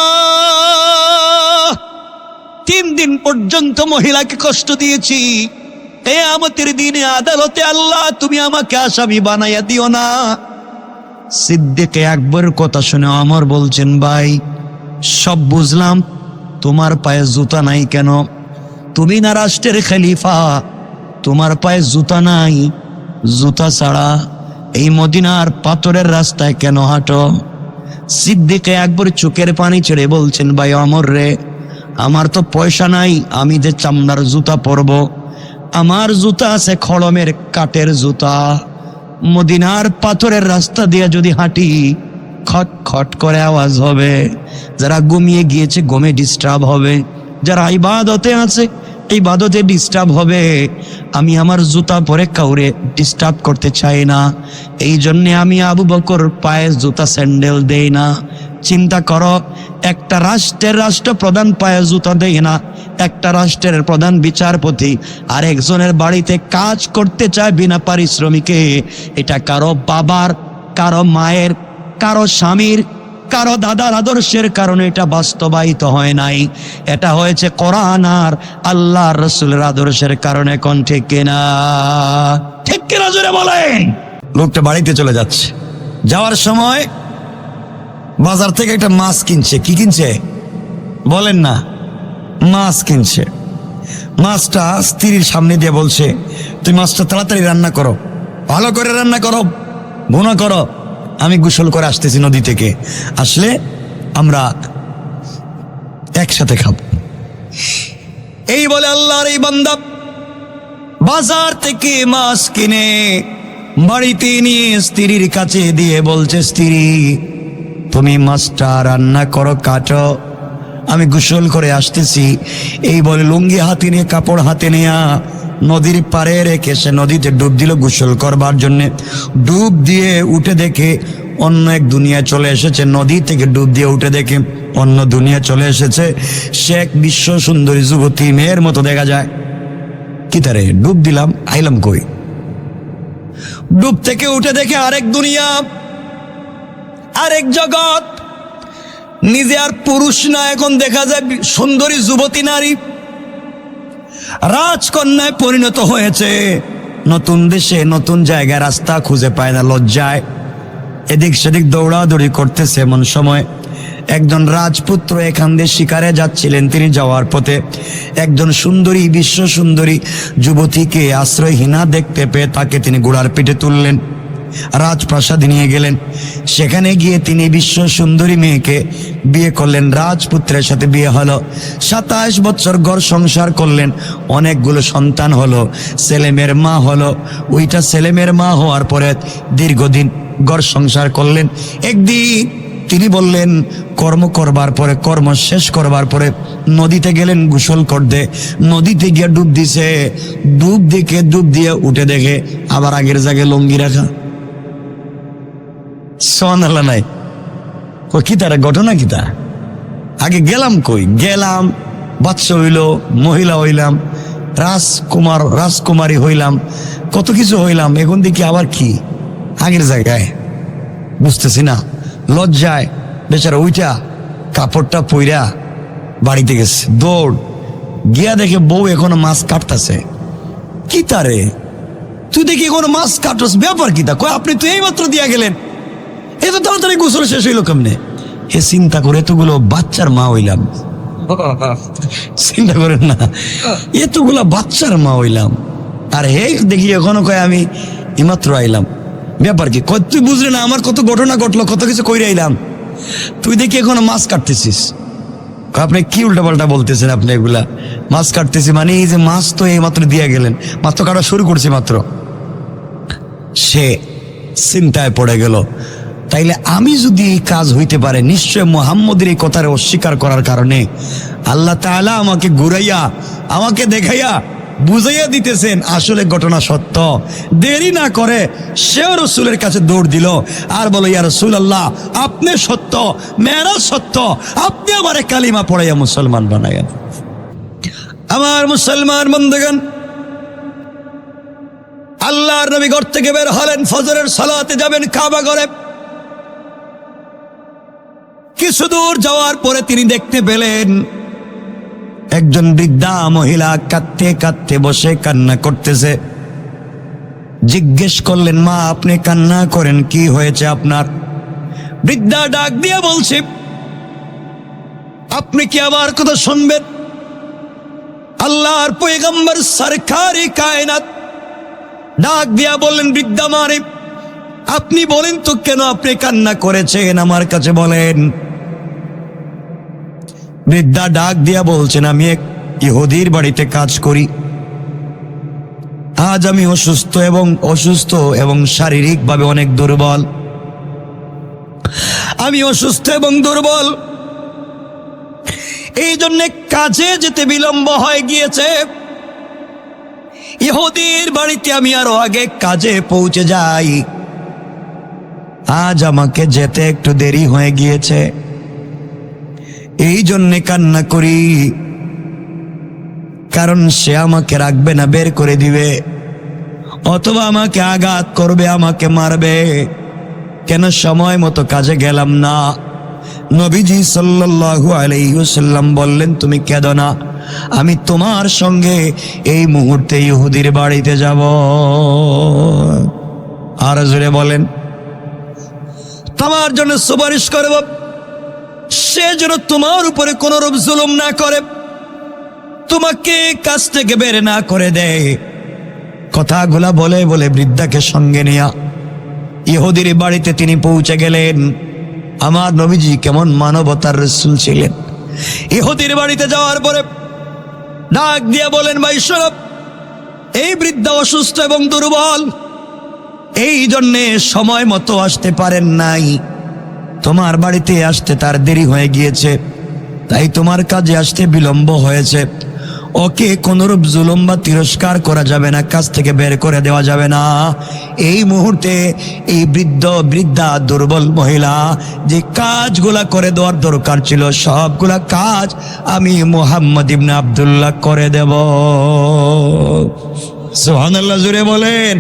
3 দিন পর্যন্ত মহিলাকে কষ্ট দিয়েছি, কিয়ামতের দিনে আদালতে আল্লাহ তুমি আমাকে আসামি বানাইয়া দিও না। সিদ্দিক আকবরের কথা শুনে ওমর বলছেন, ভাই সব বুঝলাম, তোমার পায়ে জুতা নাই কেন? তুমি না রাষ্ট্রের খলিফা, তোমার পায়ে জুতা নাই? জুতা ছাড়া এই মদিনার পাথরের রাস্তায় কেন হাঁটো? সিদ্দিক আকবর চোখের পানি ছেড়ে বলছেন, ভাই ওমর রে, আমার তো পয়সা নাই, আমি যে চামড়ার জুতা পরব? আমার জুতা আছে খড়মের কাঠের জুতা। মদিনার পাথরের রাস্তা দিয়ে যদি হাঁটি, খট খট করে আওয়াজ হবে, যারা ঘুমিয়ে গিয়েছে ঘুমে ডিস্টার্ব হবে, যারা ইবাদতে আছে ইবাদতে ডিস্টার্ব হবে। আমি আমার জুতা পরে কাউরে ডিস্টার্ব করতে চাই না, এই জন্যে আমি আবু বকর পায়ে জুতা স্যান্ডেল দেই না। চিন্তা করো, একটা রাষ্ট্রের রাষ্ট্রপ্রধান পায়ে জুতা দেয় না, একটা রাষ্ট্রের প্রধান বিচারপতি আর একজনের বাড়িতে কাজ করতে চায় বিনা পারিশ্রমিকে। এটা কারো বাবার, কারো মায়ের, কারো স্বামীর, কারো দাদার আদর্শের কারণে এটা বাস্তবায়িত হয় নাই, এটা হয়েছে কোরআন আর আল্লাহর রাসূলের আদর্শের কারণে। কোন ঠিক কিনা? ঠিক কিনা জোরে বলেন। লোকটা বাড়িতে চলে যাচ্ছে, যাওয়ার সময় বাজার থেকে একটা মাছ কিনছে। কি কিনছে বলেন না? মাছ কিনছে। মাছটা স্ত্রীর সামনে দিয়ে বলছে, তুই মাছটা তাড়াতাড়ি রান্না করো, ভালো করে রান্না করো, ভুনা করো, আমি গোসল করে আসতেছি নদী থেকে, আসলে আমরা একসাথে খাবো। এই বলে আল্লাহর এই বান্দা বাজার থেকে মাছ কিনে বাড়িতে নিয়ে স্ত্রীর কাছে দিয়ে বলছে, স্ত্রী তুমি মাছটা রান্না করো, কাটো, আমি গোসল করে আসতেছি। এই বলে লুঙ্গি হাতে নিয়ে, কাপড় হাতে নেয়া নদীর পাড়ে রেখে সে নদীতে ডুব দিল গোসল করবার জন্যে। ডুব দিয়ে উঠে দেখে অন্য এক দুনিয়া চলে এসেছে। নদী থেকে ডুব দিয়ে উঠে দেখে অন্য দুনিয়া চলে এসেছে। সে এক বিশ্ব সুন্দরী যুবতী, মেয়ের মতো দেখা যায়। কি তারে ডুব দিলাম, আইলাম কই? ডুব থেকে উঠে দেখে আরেক দুনিয়া, আরেক জগৎ। নিজে আর পুরুষ না, এখন দেখা যায় সুন্দরী যুবতী নারী রাজকন্যায় পরিণত হয়েছে। নতুন দেশে নতুন জায়গায় রাস্তা খুঁজে পায় না, লজ্জায় এদিক সেদিক দৌড়াদৌড়ি করতেছে। এমন সময় একজন রাজপুত্র এখান দিয়ে শিকারে যাচ্ছিলেন। তিনি যাওয়ার পথে একজন সুন্দরী, বিশ্ব সুন্দরী যুবতীকে আশ্রয়হীনা দেখতে পেয়ে তাকে তিনি ঘোড়ার পিঠে তুললেন, রাজপ্রাসাদে নিয়ে গেলেন। সেখানে গিয়ে তিনি বিশ্ব সুন্দরী মেয়েকে বিয়ে করলেন। রাজপুত্রের সাথে বিয়ে হলো, 27 বছর ঘর সংসার করলেন, অনেকগুলো সন্তান হলো, ছেলেমেয়ের মা হলো। ওইটা ছেলেমেয়ের মা হওয়ার পরে দীর্ঘদিন ঘর সংসার করলেন। একদিন তিনি বললেন, কর্ম করবার পরে, কর্ম শেষ করবার পরে নদীতে গেলেন গোসল করতে। নদীতে গিয়ে ডুব দিছে, ডুব দিয়ে উঠে দেখে আবার আগের জায়গায় লঙ্গি রাখা। সুবহানাল্লাহ নাই ও কি তার ঘটনা, কি তা আগে গেলাম কই, গেলাম বাচ্চা হইল, মহিলা হইলাম, রাজকুমারী হইলাম, কত কিছু হইলাম, এখন দেখি আবার কি আগের জায়গায়। বুঝতেছি না, লজ্জায় বেচারা উইটা কাপড়টা পইরা বাড়িতে গেছে, দৌড় গিয়া দেখে বউ এখনো মাছ কাটতেছে। কি তারে, তুই দেখি এখনো মাছ কাটস, ব্যাপার কি তা? কয় আপনি তো এই মাত্র দিয়া গেলেন, এত তাড়াতাড়ি গোসল শেষ হইল কেমনে? হে চিন্তা করে এতগুলো বাচ্চার মা হইলাম, চিন্তা করেন না, এতগুলা বাচ্চার মা হইলাম, আর হে দেখি এখনো কয় আমি এইমাত্র আইলাম। ব্যাপার কি? কয় তুই বুঝলি না আমার কত ঘটনা ঘটলো, কত কিছু কইরে আইলাম, তুই দেখি এখনো মাছ কাটতেছিস। আপনি কি উল্টাপাল্টা বলতেছেন? আপনি এগুলা মাছ কাটতেছি মানে এই যে মাছ তো এই মাত্র দিয়ে গেলেন, মাত্র কাটা শুরু করছি মাত্র। সে চিন্তায় পড়ে গেল, তাইলে আমি যদি এই কাজ হইতে পারে, নিশ্চয় মুহাম্মদের এই কথারে অস্বীকার করার কারণে আল্লাহ তাআলা আমাকে ঘুরাইয়া, আমাকে দেখাইয়া বুঝাইয়া দিতেছেন আসলে ঘটনা সত্য। দেরি না করে সেও রসুলের কাছে দৌড় দিল আর বলো, ইয়া রাসূলুল্লাহ, আপনি সত্য, মেরাজ সত্য, আপনি আমারে কালিমা পড়াইয়া মুসলমান বানাইয়া। আমার মুসলমান বন্ধুগণ, আল্লাহর নবী ঘর থেকে বের হলেন, ফজরের সালাতে যাবেন কাবা ঘরে। কিছু দূর যাওয়ার পরে তিনি দেখতে পেলেন একজন বৃদ্ধা মহিলা কাঁদতে কাঁদতে বসে কান্না করতেছে। জিজ্ঞেস করলেন, মা আপনি কান্না করেন, কি হয়েছে আপনার? বৃদ্ধা ডাক দিয়ে বলছে, আপনি কি আমার কথা শুনবেন? আল্লাহর পয়গম্বর সরকারি কায়নাত ডাক দিয়া বললেন, বৃদ্ধা মারে আপনি বলেন তো কেন আপনি কান্না করেছেন, আমার কাছে বলেন। বৃদ্ধা ডাক দিয়া বলছেন, আমি এক ইহুদির বাড়িতে কাজ করি, আজ আমি অসুস্থ এবং শারীরিকভাবে অনেক দুর্বল। আমি অসুস্থ এবং দুর্বল, এই জন্য কাজে যেতে বিলম্ব হয়ে গিয়েছে। ইহুদির বাড়িতে আমি আরো আগে কাজে পৌঁছে যাই, আজ আমাকে যেতে একটু দেরি হয়ে গিয়েছে, এই জন্যে কান্না করি। কারণ সে আমাকে রাখবে না, বের করে দিবে, অথবা আমাকে আঘাত করবে, আমাকে মারবে। কেন সময় মতো কাজে গেলাম না? নবীজি সাল্লাল্লাহু আলাইহি ওয়াসাল্লাম বললেন, তুমি কেঁদো না, আমি তোমার সঙ্গে এই মুহূর্তে ইহুদির বাড়িতে যাব। আর জোরে বলেন, তোমার জন্য সুপারিশ করব, সে যেন তোমার উপরে কোন রূপ জুলুম না করে, তোমাকে কাছ থেকে বের না করে দেয়। কথাগুলা বলে বলে বৃদ্ধাকে সঙ্গে নিয়া ইহুদির বাড়িতে তিনি পৌঁছে গেলেন। আমার নবীজি কেমন মানবতার রাসূল ছিলেন। ইহুদির বাড়িতে যাওয়ার পরে ডাক দিয়ে বলেন, ভাই শোনো, এই বৃদ্ধা অসুস্থ এবং দুর্বল, এই জন্যে সময় মতো আসতে পারেন নাই, তোমার বাড়িতে আসতে তার দেরি হয়ে গিয়েছে, তাই তোমার কাজে আসতে বিলম্ব হয়েছে। ওকে কোনরূপ জুলুম বা তিরস্কার করা যাবে না, কাজ থেকে বের করে দেওয়া যাবে না। এই মুহূর্তে এই বৃদ্ধা দুর্বল মহিলা যে কাজগুলা করে দেওয়ার দরকার ছিল, সবগুলা কাজ আমি মুহাম্মদ ইবনে আব্দুল্লাহ করে দেব। সুবহানাল্লাহ, জোরে বলেন।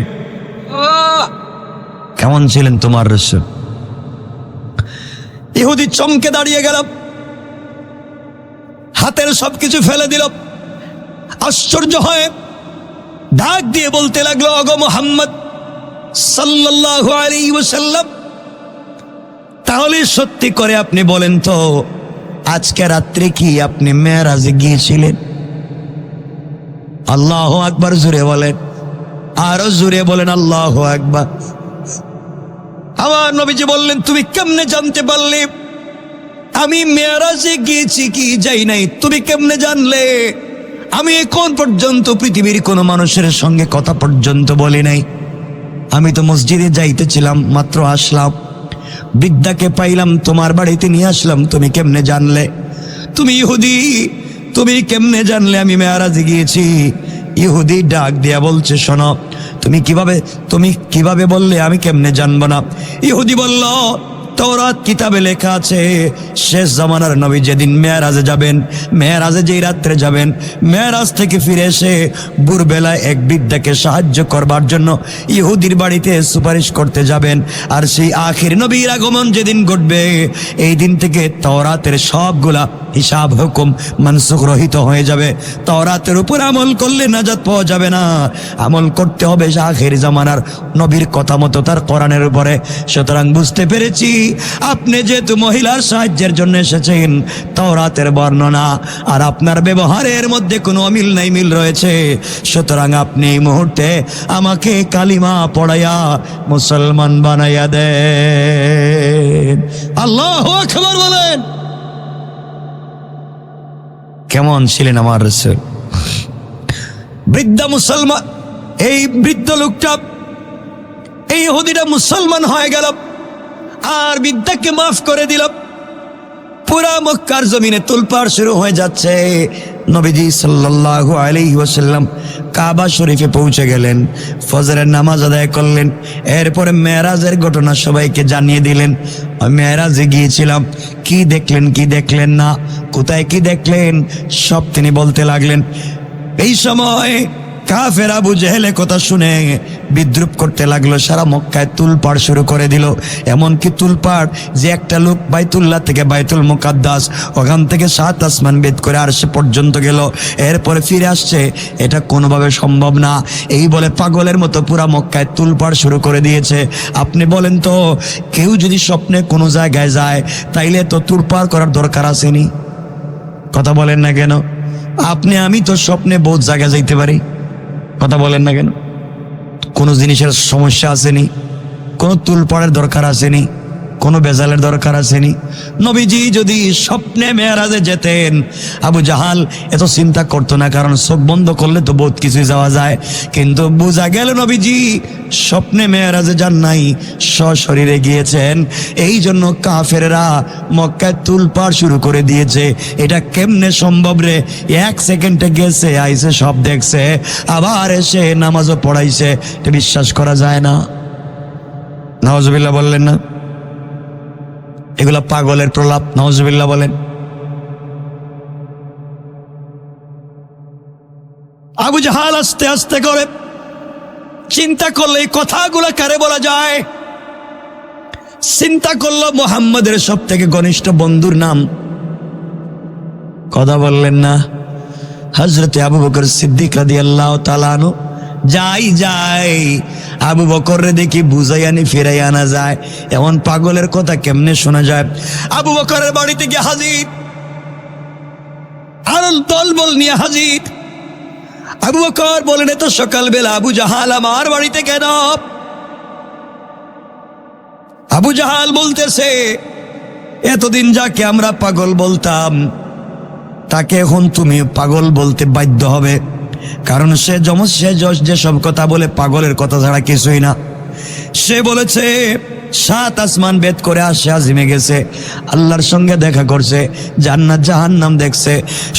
কেমন ছিলেন তোমার রাসূল? ইহুদি চমকে দাঁড়িয়ে গেল, হাতের সবকিছু ফেলে দিল, আশ্চর্য হয়ে ডাক দিয়ে বলতে লাগলো, ওগো মুহাম্মদ সাল্লাল্লাহু আলাইহি ওয়াসাল্লাম, তাহলে সত্যি করে আপনি বলেন তো, আজকে রাত্রে কি আপনি মেরাজে গিয়েছিলেন? আল্লাহু আকবার জোরে বলেন, আরো জোরে বলেন আল্লাহু আকবার। আমার নবীজি বললেন, তুমি কেমনে জানতে পারলে আমি মেরাজে গিয়েছি কি যাই নাই? তুমি কেমনে জানলে? আমি এখন পর্যন্ত পৃথিবীর কোনো মানুষের সঙ্গে কথা পর্যন্ত বলি নাই। আমি তো মসজিদে যাইতেছিলাম, মাত্র আসলাম, বৃদ্ধাকে পাইলাম, তোমার বাড়িতে নিয়ে আসলাম, তুমি কেমনে জানলে? তুমি ইহুদি, তুমি কেমনে জানলে আমি মেরাজে গিয়েছি? ইহুদি ডাক দিয়া বলছে, শোনো, তুমি কিভাবে বললে আমি কেমনে জানবো না? ইহুদি বলল, তাওরাত কিতাবে লেখা আছে শেষ জামানার নবী যেদিন মেরাজে যাবেন, মেরাজে যেই রাত্রে যাবেন, মেরাজ থেকে ফিরে এসে ভোরবেলায় এক বৃদ্ধাকে সাহায্য করবার জন্য ইহুদির বাড়িতে সুপারিশ করতে যাবেন। আর সেই আখির নবীর আগমন যেদিন ঘটবে, এই দিন থেকে তাওরাতের সবগুলা হিসাব হুকুম মানসুখ রহিত হয়ে যাবে। তাওরাতের উপর আমল করলে নাজাত পাওয়া যাবে না, আমল করতে হবে আখির জামানার নবীর কথা মতো, তার কোরআনের উপরে। সুতরাং বুঝতে পেরেছি আপনি যেহেতু মহিলার সাহায্যের জন্য এসেছেন, তাওরাতের বর্ণনা আর আপনার ব্যবহারের মধ্যে কোনো অমিল নাই, মিল রয়েছে। সুতরাং আপনি এই মুহূর্তে আমাকে কালিমা পড়াইয়া মুসলমান বানাইয়া দেন। আল্লাহু আকবার বলেন। কেমন ছিলেন আমার রাসূল? বৃদ্ধা মুসলমান, এই বৃদ্ধ লোকটা, এই ইহুদিটা মুসলমান হয়ে গেল আর বৃদ্ধাকে মাফ করে দিল। পুরা মক্কার জমিনে তোলপাড় শুরু হয়ে যাচ্ছে। নবীজি সাল্লাল্লাহু আলাইহি ওয়াসাল্লাম কাবা শরীফে পৌঁছে গেলেন, ফজরের নামাজ আদায় করলেন, এরপরে মেরাজের ঘটনা সবাইকে জানিয়ে দিলেন। মেরাজে গিয়েছিলাম, কি দেখলেন কি দেখলেন না, কোথায় কি দেখলেন, সব তিনি বলতে লাগলেন। এই সময় কাফের আবু জেহেলে কথা শুনে বিদ্রুপ করতে লাগলো, সারা মক্কায় তুলপাড় শুরু করে দিল। এমনকি তুলপাড় যে একটা লোক বাইতুল্লাহ থেকে বাইতুল মুকাদ্দাস, ওখান থেকে 7 আসমান ভেদ করে আরশে পর্যন্ত গেল, এরপরে ফিরে আসছে, এটা কোনোভাবে সম্ভব না। এই বলে পাগলের মতো পুরা মক্কায় তুলপাড় শুরু করে দিয়েছে। আপনি বলেন তো, কেউ যদি স্বপ্নে কোনো জায়গায় যায়, তাইলে তো তুলপাড় করার দরকার আসেনি? কথা বলেন না কেন? আপনি আমি তো স্বপ্নে বহুত জায়গায় যাইতে পারি, কথা বলেন না কেন? কোনো জিনিসের সমস্যা আসেনি, কোনো তুলপাড়ের দরকার আসেনি, কোনো বেজালের দরকার আসেনি। নবীজি যদি স্বপ্নে মেরাজে যেতেন, আবু জাহাল এত চিন্তা করতো না, কারণ চোখ বন্ধ করলে তো বহুত কিছুই যাওয়া যায়। কিন্তু বোঝা গেল নবীজি স্বপ্নে মেরাজে যান নাই, সশরীরে গিয়েছেন। এই জন্য কাফেররা মক্কায় তুলপাড় শুরু করে দিয়েছে। এটা কেমনে সম্ভব রে? 1 সেকেন্ডে গেছে, আইসে, সব দেখছে, আবার এসে নামাজও পড়াইছে, এটা বিশ্বাস করা যায় না। নাউজুবিল্লাহ বললেন না? এগুলা পাগলের প্রলাপ, নাউজুবিল্লাহ বলেন। আবু জাহাল আস্তে আস্তে করে চিন্তা করলে এই কথাগুলো কারে বলা যায়? চিন্তা করলো মুহাম্মদের সব থেকে ঘনিষ্ঠ বন্ধুর নাম, কথা বললেন না, হযরতে আবু বকর সিদ্দিক রাদিয়াল্লাহু তাআলা আনহু। যাই আবু বকর রে দেখি বুঝাইয়ানি ফিরাই আনা যায়, এমন পাগলের কথা কেমনে শোনা যায়? আবু বকরের বাড়িতে গিয়ে হাজির, আর দলবল নিয়ে হাজির। আবু বকর বলেন, এত সকালবেলা আবু জাহাল আমার বাড়িতে কেন? আবু জাহাল বলতেছে, এতদিন যাকে আমরা পাগল বলতাম, তাকে এখন তুমি পাগল বলতে বাধ্য হবে, কারণ সে যেসব কথা বলে পাগলের কথা ছাড়া কিছুই না। সে বলেছে 7 আসমান ভেদ করে আসে আজিমে গেছে, আল্লাহর সঙ্গে দেখা করছে, জান্নাত জাহান্নাম দেখছে,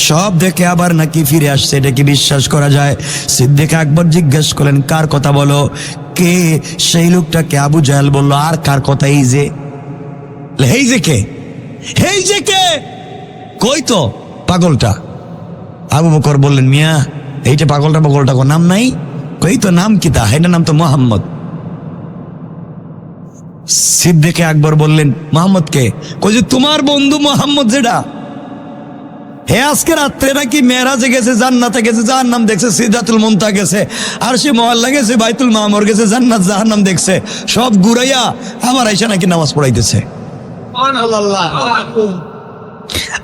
সব দেখে আবার নাকি ফিরে আসছে। এটা কি বিশ্বাস করা যায়? সিদ্দিক আকবর জিজ্ঞেস করলেন, কার কথা বলো? কে? সেই লোকটাকে আবু জাহেল বলল, আর কার কথা? এই যে কে? এই যে কে? কই তো পাগলটা? আবু বকর বললেন, মিয়া এইটা পাগলটা কোন নাম নাই? কই তো নাম কি তা? এটার নাম তো মোহাম্মদ। সিদ্দিক আকবর বললেন, মোহাম্মদ কে? কই যে তোমার বন্ধু মোহাম্মদ, যেটা হে আজকে রাত্রে নাকি মেরাজে গেছে, জান্নাতে গেছে, জাহান্নাম দেখছে, সিদরাতুল মুনতাহা গেছে, আরশে মহল্লা গেছে, বাইতুল মামুর গেছে, জান্নাত জাহান্নাম দেখছে, সব ঘুরাইয়া আমার আইসা নাকি নামাজ পড়াইতেছে।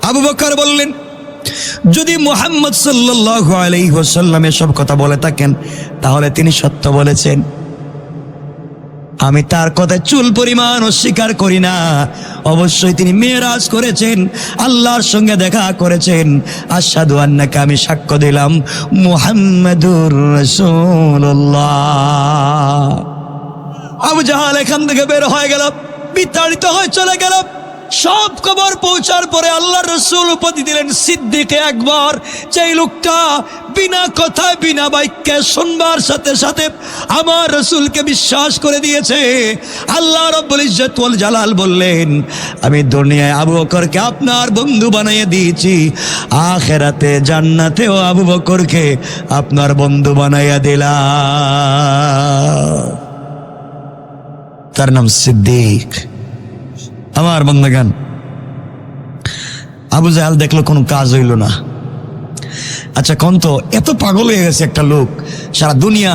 আবু বকর বললেন, যদি মুহাম্মদ সাল্লাল্লাহু আলাইহি ওয়াসাল্লাম এসব কথা বলে থাকেন তাহলে তিনি সত্য বলেছেন। আমি তার কথা চুল পরিমাণ অস্বীকার করি না। অবশ্যই তিনি মেরাজ করেছেন, আল্লাহর সঙ্গে দেখা করেছেন। আশহাদু আন্নাকা, আমি সাক্ষ্য দিলাম মুহাম্মাদুর রাসূলুল্লাহ। আবু জাহাল এখান থেকে বের হয়ে গেল, বিতাড়িত হয়ে চলে গেল। সব খবর পৌঁছার পরে আল্লাহর রাসূল উপাধি দিলেন সিদ্দিকে আকবর। যেই লোকটা বিনা কথায় বিনা বাক্যে শুনবার সাথে সাথে আমার রাসূলকে বিশ্বাস করে দিয়েছে, আল্লাহ রাব্বুল ইজ্জত ওয়াল জালাল বললেন, আমি দুনিয়ায় আবু বকরকে আপনার বন্ধু বানিয়ে দিয়েছি, আখিরাতে জান্নাতেও আবু বকরকে আপনার বন্ধু বানাইয়া দিলাম। তার নাম সিদ্দিক। আমার বন্ধুগণ, আবু জাহাল দেখলো কোনো কাজ হইল না। আচ্ছা কোন তো, এত পাগল হয়ে গেছে একটা লোক, সারা দুনিয়া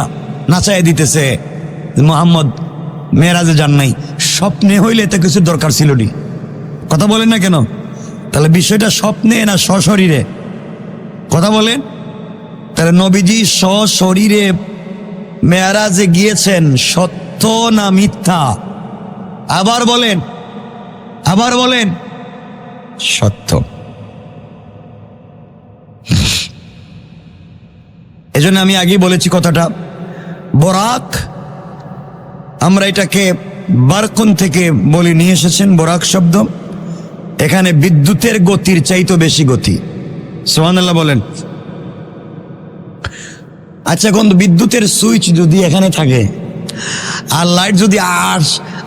নাচাই দিতেছে মুহাম্মদ মেরাজে যান নাই, স্বপ্নে হইলে এত কিছু দরকার ছিল নি। কথা বলেন না কেন? তাহলে বিষয়টা স্বপ্নে না সশরীরে? কথা বলেন। তাহলে নবীজি সশরীরে মেরাজে গিয়েছেন, সত্য না মিথ্যা? আবার বলেন, আবার বলেন। সত্য। এজন্য আমি আগেই বলেছি কথাটা, বরাক, আমরা এটাকে বারকুন থেকে বলে নিয়ে এসেছেন বরাক শব্দ। এখানে বিদ্যুতের গতির চাইতে বেশি গতি। সুবহানাল্লাহ বলেন। আচ্ছা এখন বিদ্যুতের সুইচ যদি এখানে থাকে আর লাইট যদি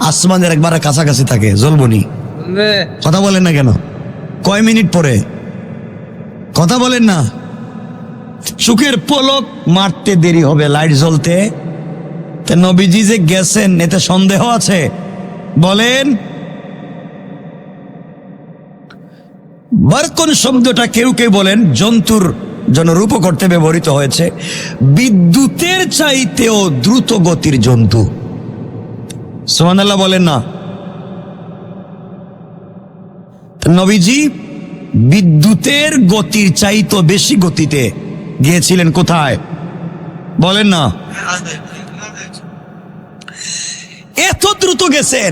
আসমানের একবারে কাছাকাছি থাকে, জ্বলবো নি? কথা বলেন না কেন? কয় মিনিট পরে? কথা বলেন না। চোখের পলক মারতে দেরি হবে লাইট জ্বলতে। তা নবীজি যে গেছেন এতে সন্দেহ আছে? বলেন। বারকুন শব্দটা কেউ কেউ বলেন জন্তুর জন্য রূপ করতে ব্যবহৃত হয়েছে, বিদ্যুতের চাইতেও দ্রুত গতির জন্তু। সুবহানাল্লাহ বলেন না। নবীজি বিদ্যুতের গতির চাইতে বেশি গতিতে গিয়েছিলেন কোথায়? বলেন না। এত দ্রুত গেছেন,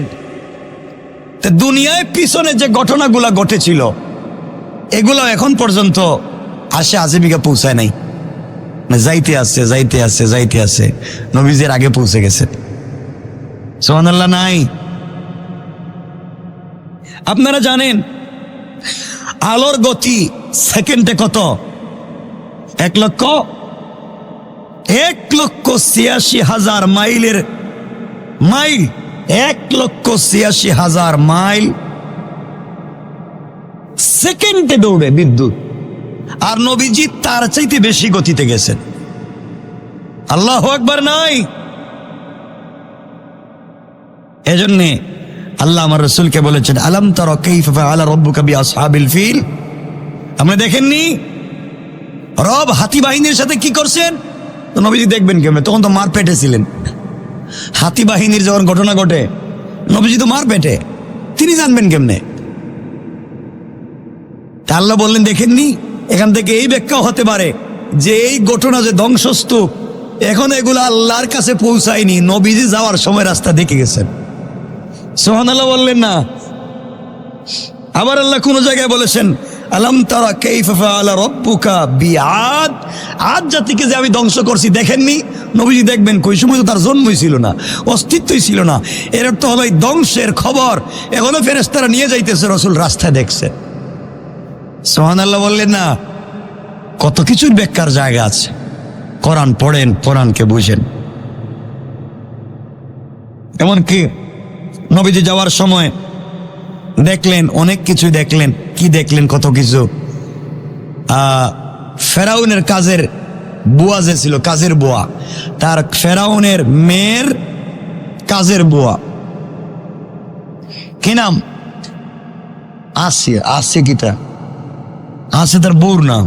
দুনিয়ায় পিছনে যে ঘটনাগুলা ঘটেছিল এগুলো এখন পর্যন্ত আসে আজিমিকা পৌঁছায় নাই। যাইতে আসছে যাইতে আসছে যাইতে আসছে, নবীজির আগে পৌঁছে গেছে। সুবহানাল্লাহ নাই? আপনারা জানেন আলোর গতি সেকেন্ডে কত? 1,86,000 মাইলের মাইল, 1,86,000 মাইল সেকেন্ডে দৌড়ে বিদ্যুৎ। আর নবীজি তার চাইতে বেশি গতিতে গেছেন। আল্লাহু আকবার নাই? এজন্যে আল্লাহ আমার রাসূলকে বলেছেন, আলাম তারা কাইফা ফাআলা রাব্বুকা বিআসহাবিল ফিল। আপনি দেখেননি রব হাতি বাহিনীর সাথে কি করছেন? তো নবীজি দেখবেন কেমনে? তখন তো মার পেটে ছিলেন। হাতি বাহিনীর যখন ঘটনা ঘটে নবীজি তো মার পেটে, তিনি জানবেন কেমনে? তা আল্লাহ বললেন দেখেননি? এখান থেকে এই ব্যাখ্যাও হতে পারে যে এই ঘটনা যে ধ্বংসস্তূপ, এখন এগুলো আল্লাহর কাছে পৌঁছায়নি, নবীজি যাওয়ার সময় রাস্তা দেখে গেছেন। সুবহানাল্লাহ বললেন না? আবার আল্লাহ কোন জায়গায় বলেছেন, আলাম তারা কাইফা ফাআলা রাব্বুকা বিআদ। আদ জাতিকে যে আমি ধ্বংস করছি দেখেননি? নবীজি দেখবেন, কই সময় তো তার জন্মই ছিল না, অস্তিত্বই ছিল না। এর অর্থ হলো এই ধ্বংসের খবর এখনো ফেরেশতারা নিয়ে যাইতেছে, রাসূল রাস্তায় দেখছে। সুবহানাল্লাহ বললেন না? কত কিছুর ব্যাখ্যার জায়গা আছে। কোরআন পড়েন, কোরআনকে বুঝেন। এমনকি নবীজি যাওয়ার সময় দেখলেন অনেক কিছু, দেখলেন কি দেখলেন? কত কিছু। ফেরাউনের কাজের বুয়া যে ছিল, কাজের বুয়া, তার ফেরাউনের মেয়ের কাজের বুয়া, কি নাম? আসিয়া। আসিয়া কিটা? আসে তার বউর নাম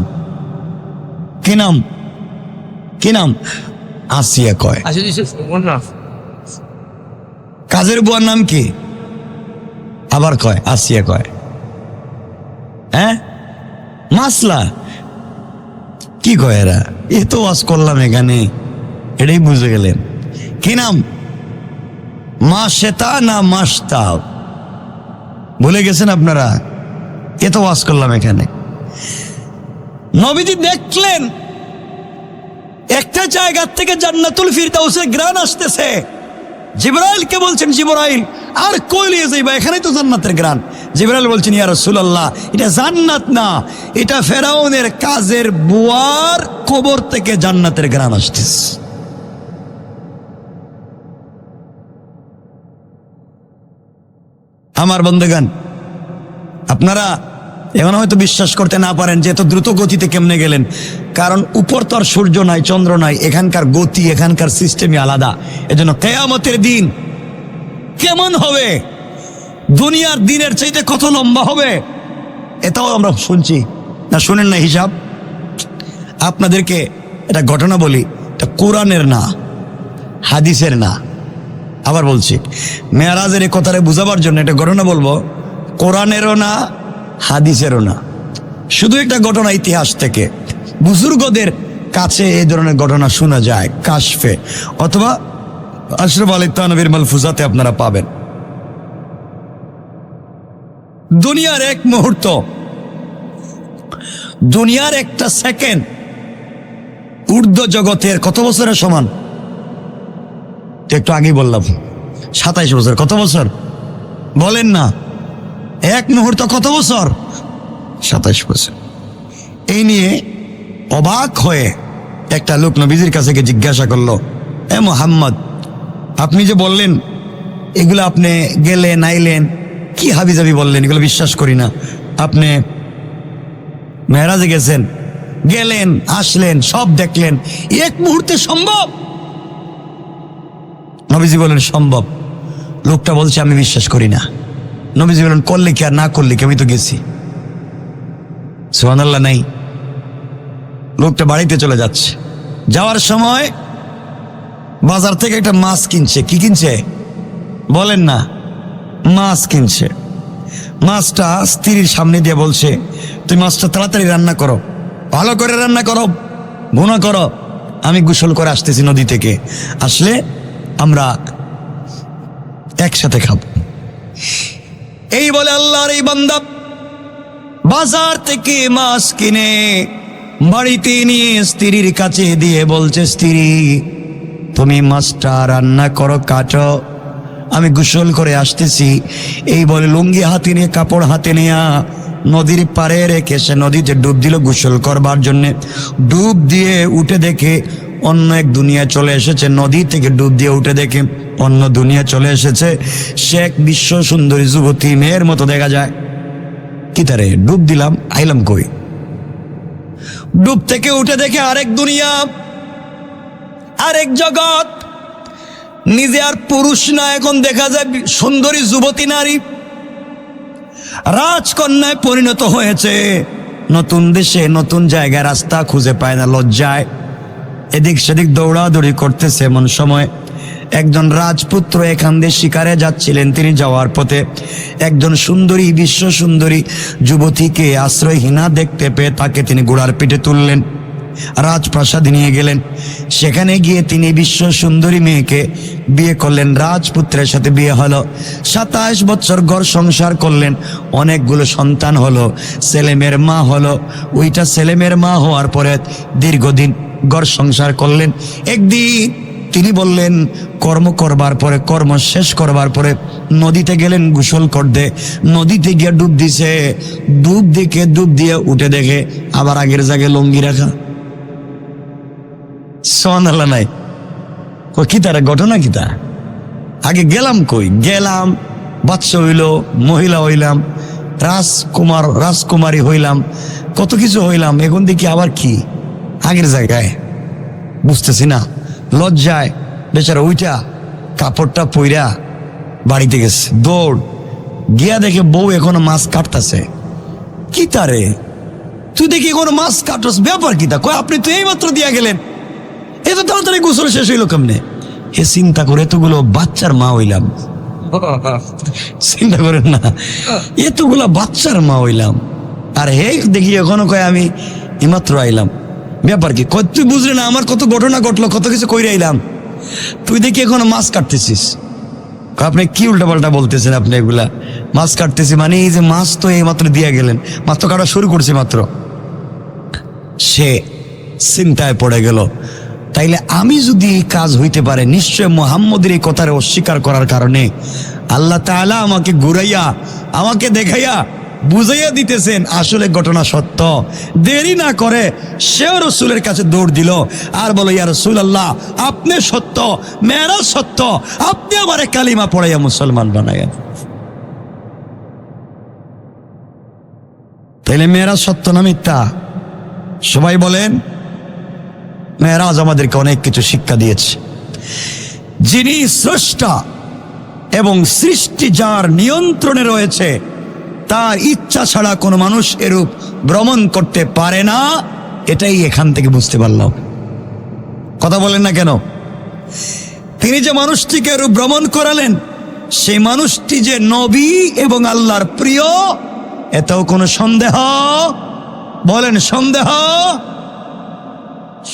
কি নাম? কি নাম? আসিয়া কয়। কাজের বুয়ার নাম কি? আবার কয় আসিয়া কয়, হ্যাঁ মাসলা কি কয় এরা, এ তো ওয়াজ করলাম এখানে, এটাই বুঝে গেলেন। কি নাম? মাশেতা না মাসতাব, ভুলে গেছেন আপনারা? এ তো ওয়াজ করলাম এখানে। নবীজি দেখলেন একটা জায়গা থেকে জান্নাতুল ফিরদাউসের ঘ্রাণ আসতেছে। জিবরাইলকে বলছেন, জিবরাইল আর কই নিয়ে যাইবা, এখানেই তো জান্নাতের ঘ্রাণ। জিবরাইল বলছেন, ইয়া রাসূলুল্লাহ, এটা জান্নাত না, এটা ফেরাউনের কাজের বুয়ার কবর থেকে জান্নাতের ঘ্রাণ আসতেছে। আমার বন্ধুগণ, আপনারা এখন হয়তো বিশ্বাস করতে না পারেন যে এত দ্রুত গতিতে কেমনে গেলেন, কারণ উপর তো আর সূর্য নাই, চন্দ্র নাই, এখানকার গতি, এখানকার সিস্টেমই আলাদা। এজন্য কিয়ামতের দিন কেমন হবে, দুনিয়ার দিনের চাইতে কত লম্বা হবে, এটাও আমরা শুনছি না, শুনেন না হিসাব। আপনাদেরকে এটা ঘটনা বলি, এটা কোরআনের না, হাদিসের না। আবার বলছি, মেরাজের এই কথাটা বুঝাবার জন্য একটা ঘটনা বলবো, কোরআনেরও না, হাদিসেরও না, শুধু একটা ঘটনা ইতিহাস থেকে। বুজুর্গদের কাছে এই ধরনের ঘটনা শোনা যায় কাশফে অথবা আশরাফ আলী থানভীর মালফুজাতে আপনারা পাবেন। দুনিয়ার এক মুহূর্ত, দুনিয়ার একটা সেকেন্ড ঊর্ধ্ব জগতের কত বছরের সমান? একটু আগেই বললাম 27 বছর। কত বছর বলেন না? এক মুহূর্ত কত বছর? 27 বছর। এই নিয়ে অবাক হয়ে একটা লোক নবীজির কাছে গিয়ে জিজ্ঞাসা করলো, এ মুহাম্মদ, আপনি যে বললেন এগুলো আপনি গেলেন আইলেন, কি হাবিজাবি বললেন, এগুলো বিশ্বাস করি না। আপনি মেরাজে গেছেন, গেলেন আসলেন, সব দেখলেন, এক মুহূর্তে সম্ভব? নবীজি বলেন সম্ভব। লোকটা বলছে আমি বিশ্বাস করি না। নবীজি বলেন করলে কি আর না করলে কি, আমি তো গেছি। সুবহানাল্লাহ নাই। লোকটা বাড়িতে চলে যাচ্ছে, যাওয়ার সময় বাজার থেকে একটা মাছ কিনছে। কি কিনছে বলেন না? মাছ কিনছে। মাছটা স্ত্রীর সামনে দিয়ে বলছে, তুই মাছটা তাড়াতাড়ি রান্না করো, ভালো করে রান্না করো, ভুনা করো, আমি গোসল করে আসতেছি নদী থেকে, আসলে আমরা একসাথে খাবো। এই বলে আল্লাহর এই বান্দা বাজার থেকে মাছ কিনে বাড়িতে নিয়ে স্ত্রীর কাছে দিয়ে বলছে, স্ত্রী তুমি মাছটা রান্না করো, কাটো, আমি গোসল করে আসতেছি। এই বলে লুঙ্গি হাতে নিয়ে, কাপড় হাতে নেয়া নদীর পাড়ে রেখে সে নদীতে ডুব দিল গোসল করবার জন্যে। ডুব দিয়ে উঠে দেখে অন্য এক দুনিয়া চলে এসেছে। নদী থেকে ডুব দিয়ে উঠে দেখে অন্য দুনিয়া চলে এসেছে। সে এক বিশ্ব সুন্দরী যুবতী, মেয়ের মতো দেখা যায়। কি তারে ডুব দিলাম, আইলাম কই? ডুব থেকে উঠে দেখে আরেক দুনিয়া, আরেক জগৎ। নিজে আর পুরুষ না, এখন দেখা যায় সুন্দরী যুবতী নারী রাজকন্যায় পরিণত হয়েছে। নতুন দেশে নতুন জায়গায় রাস্তা খুঁজে পায় না, লজ্জায় এদিক সেদিক দৌড়াদৌড়ি করতেছে। এমন সময় একজন রাজপুত্র এখান দিয়ে শিকারে যাচ্ছিলেন। তিনি যাওয়ার পথে একজন সুন্দরী, বিশ্ব সুন্দরী যুবতীকে আশ্রয়হীনা দেখতে পেয়ে তাকে তিনি ঘোড়ার পিঠে তুললেন, রাজপ্রাসাদে নিয়ে গেলেন। সেখানে গিয়ে তিনি বিশ্ব সুন্দরী মেয়েকে বিয়ে করলেন। রাজপুত্রের সাথে বিয়ে হলো। 27 বছর ঘর সংসার করলেন, অনেকগুলো সন্তান হলো, ছেলেমেয়ের মা হলো। ওইটা ছেলেমেয়ের মা হওয়ার পরে দীর্ঘদিন ঘর সংসার করলেন। একদিন তিনি বললেন, কর্ম করবার পরে, কর্ম শেষ করবার পরে নদীতে গেলেন গোসল করতে। নদীতে গিয়ে ডুব দিছে। ডুব দিয়ে উঠে দেখে আবার আগের জায়গায় লুঙ্গি রাখা। সুবহানাল্লাহ নাই। কি তার ঘটনা? কি তা আগে গেলাম কই? গেলাম, বাচ্চা হইল, মহিলা হইলাম, রাজকুমারী হইলাম, কত কিছু হইলাম। এখন দেখি আবার কি আগের জায়গায়, বুঝতেছি না। লজ্জায় বেচারা উইটা কাপড়টা পইরা বাড়িতে গেছে। দৌড় গিয়া দেখে বউ এখনো মাছ কাটতেছে। কি তারে তুই দেখি এখনো মাছ কাটস, ব্যাপার কি তা? কয় আপনি তো এই মাত্র দিয়া গেলেন, এত তাড়াতাড়ি গোসল শেষ হইল কেমনে? এ চিন্তা করে এতগুলো বাচ্চার মা হইলাম, চিন্তা করেন না, এতগুলা বাচ্চার মা হইলাম, আর হে দেখি এখনো কয় আমি এইমাত্র আইলাম। ব্যাপার কি? কয় তুই বুঝলি না আমার কত ঘটনা ঘটলো, কত কিছু কইরে আইলাম, তুই দেখি এখনো মাছ কাটতেছিস। আপনি কি উল্টাপাল্টা বলতেছেন আপনি? এগুলা মাছ কাটতেছি মানে এই যে মাছ তো এই মাত্র দিয়ে গেলেন, মাছ তো কাটা শুরু করছে মাত্র। সে চিন্তায় পড়ে গেল, তাইলে আমি যদি এই কাজ হইতে পারে, নিশ্চয় মুহাম্মদের এই কথারে অস্বীকার করার কারণে আল্লাহ তাআলা আমাকে ঘুরাইয়া, আমাকে দেখাইয়া বুঝাইয়া দিতেছেন আসলে ঘটনা সত্য। দেরি না করে সেও রসুলের কাছে দৌড় দিল আর বলো, ইয়া রাসূলুল্লাহ, আপনি সত্য, মেরাজ সত্য, আপনি আমারে কালিমা পড়াইয়া মুসলমান বানাইয়া। তাইলে মেরাজ সত্য না মিথ্যা? সবাই বলেন। মেরাজ আমাদেরকে অনেক কিছু শিক্ষা দিয়েছে। যিনি স্রষ্টা এবং সৃষ্টি যার নিয়ন্ত্রণে রয়েছে, তার ইচ্ছা ছাড়া কোনো মানুষ এরূপ ভ্রমণ করতে পারে না, এটাই এখান থেকে বুঝতে পারলাম। কথা বলেন না কেন? তিনি যে মানুষটিকে এরূপ ভ্রমণ করালেন, সেই মানুষটি যে নবী এবং আল্লাহর প্রিয়, এতেও কোনো সন্দেহ? বলেন সন্দেহ?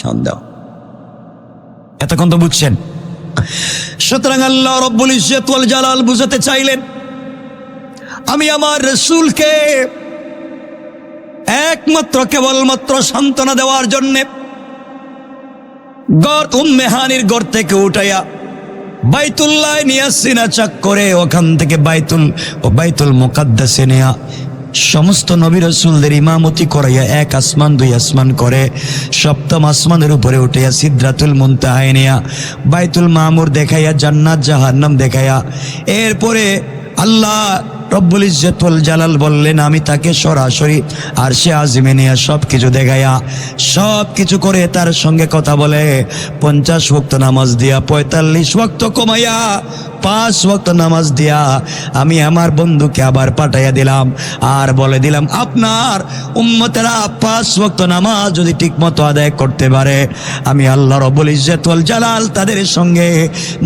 সন্দেহ। এতক্ষণ তো বুঝছেন। সুতরাং আল্লাহ রব্বুল ইজ্জত ওয়াল জালাল বুঝাতে চাইলেন, আমি আমার রাসূলকে একমাত্র কেবলমাত্র সান্ত্বনা দেওয়ার জন্যে উম্মে হানির ঘর থেকে উঠাইয়া বাইতুল্লাহ নিয়ে সিনা চাক করে ওখান থেকে বাইতুল মুকাদ্দাসে নেয়া সমস্ত নবী রাসূলদের ইমামতি করাইয়া এক আসমান দুই আসমান করে সপ্তম আসমানের উপরে উঠাইয়া সিদরাতুল মুনতাহায় নেয়া বাইতুল মামুর দেখাইয়া জান্নাত জাহান্নাম দেখাইয়া এরপরে আল্লাহ রব্বুল ইজ্জত ওয়াল জালাল বললেন, আমি তাকে সরাসরি আরশে আজিমে নিয়ে সব কিছু দেখাইয়া সব কিছু করে তার সঙ্গে কথা বলে 50 ওয়াক্ত নামাজ দিয়া 45 ওয়াক্ত কমাইয়া 5 ওয়াক্ত নামাজ দিয়া আমি আমার বন্ধুকে আবার পাঠাইয়া দিলাম আর বলে দিলাম, আপনার উম্মতেরা 5 ওয়াক্ত নামাজ যদি ঠিকমতো আদায় করতে পারে, আমি আল্লাহ রব্বুল ইজ্জত ওয়াল জালাল তাদের সঙ্গে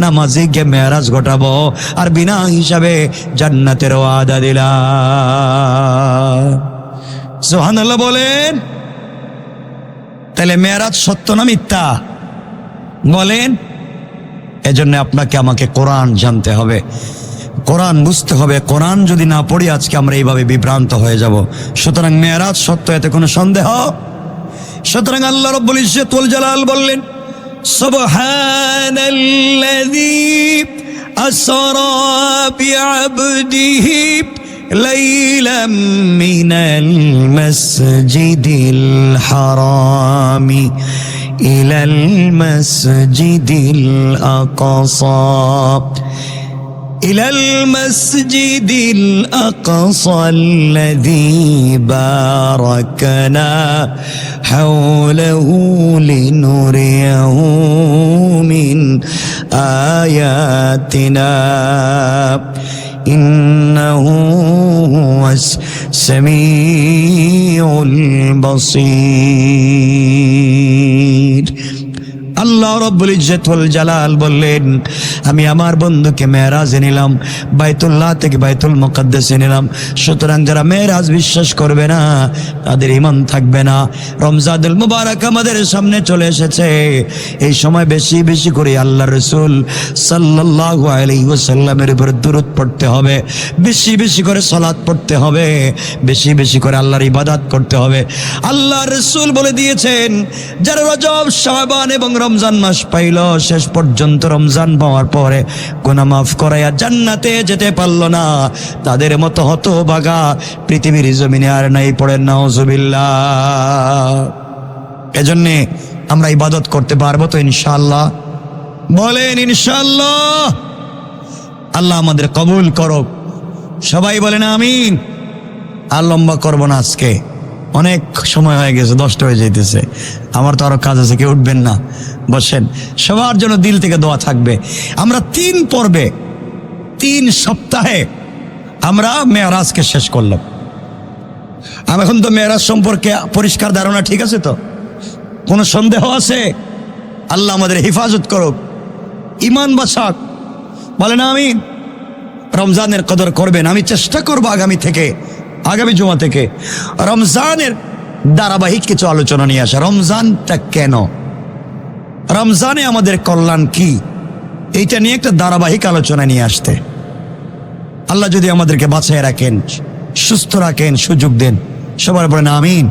নামাজে গিয়ে মেরাজ ঘটাবো আর বিনা হিসাবে জান্নাতের ওয়াদা দিলাম। সুবহানাল্লাহ বলেন। তাহলে মেরাজ সত্য না মিথ্যা? বলেন। এজন্য আপনাকে আমাকে কোরআন জানতে হবে, কোরআন বুঝতে হবে। কোরআন যদি না পড়ি আজকে আমরা এইভাবে বিভ্রান্ত হয়ে যাব। সুতরাং মেরাজ সত্য, এতে কোনো সন্দেহ। সুতরাং আল্লাহ রাব্বুল ইজ্জত ওয়াল জালাল বললেন, সুবহানাল্লাযী আসরা বিআবদিহি লাইলাম মিনাল মাসজিদিল হারামি ইলাল মাসজিদিল আকসা إلى المسجد الأقصى الذي باركنا حوله لنريه من آياتنا إنه هو السميع البصير। আল্লাহ রাব্বুল ইজ্জত ওয়াল জালাল বললেন, আমি আমার বন্ধুকে মেরাজে নিলাম, বাইতুল্লাহ থেকে বাইতুল মুকাদ্দাসে নিলাম। সুতরাং যারা মেরাজ বিশ্বাস করবে না তাদের ঈমান থাকবে না। রমজানুল মুবারক আমাদের সামনে চলে এসেছে, এই সময় বেশি বেশি করে আল্লাহর রাসূল সাল্লাল্লাহু আলাইহি ওয়াসাল্লামের উপর দুরূদ পড়তে হবে, বেশি বেশি করে সালাত পড়তে হবে, বেশি বেশি করে আল্লাহর ইবাদত করতে হবে। আল্লাহর রাসূল বলে দিয়েছেন, যারা রজব শাবান এবং রমজান মাস পাইল, শেষ পর্যন্ত রমজান পাওয়ার পরে গুনাহ মাফ করাইয়া জান্নাতে যেতে পারলো না, তাদের মতো হতভাগা পৃথিবীর জমিনে আর নাই। পড়েন নাউজুবিল্লাহ। এজন্যে আমরা ইবাদত করতে পারবো তো ইনশাআল্লাহ? বলেন ইনশাআল্লাহ। আল্লাহ আমাদের কবুল করুক, সবাই বলেন আমিন। আর লম্বা করবো না, আজকে অনেক সময় হয়ে গেছে, 10টা হয়ে যাইতেছে, আমার তো আরো কাজ আছে। কেউ উঠবেন না, বসেন। সবার জন্য দিল থেকে দোয়া থাকবে। আমরা 3 পর্বে 3 সপ্তাহে আমরা মেরাজকে শেষ করলাম। এখন তো মেরাজ সম্পর্কে পরিষ্কার ধারণা ঠিক আছে তো? কোনো সন্দেহ আছে? আল্লাহ আমাদের হেফাজত করুক, ইমান বাঁচাক। বলেন আমিন। রমজানের কদর করবেন। আমি চেষ্টা করব আগামী জুমা থেকে রমজানের ধারাবাহিক কিছু আলোচনা নিয়ে আসা। রমজানটা কেন, রমজানে আমাদের কল্যাণ কি, এইটা নিয়ে একটা ধারাবাহিক আলোচনা নিয়ে আসতে। আল্লাহ যদি আমাদেরকে বাঁচিয়ে রাখেন, সুস্থ রাখেন, সুযোগ দেন, সবার বলেন আমিন।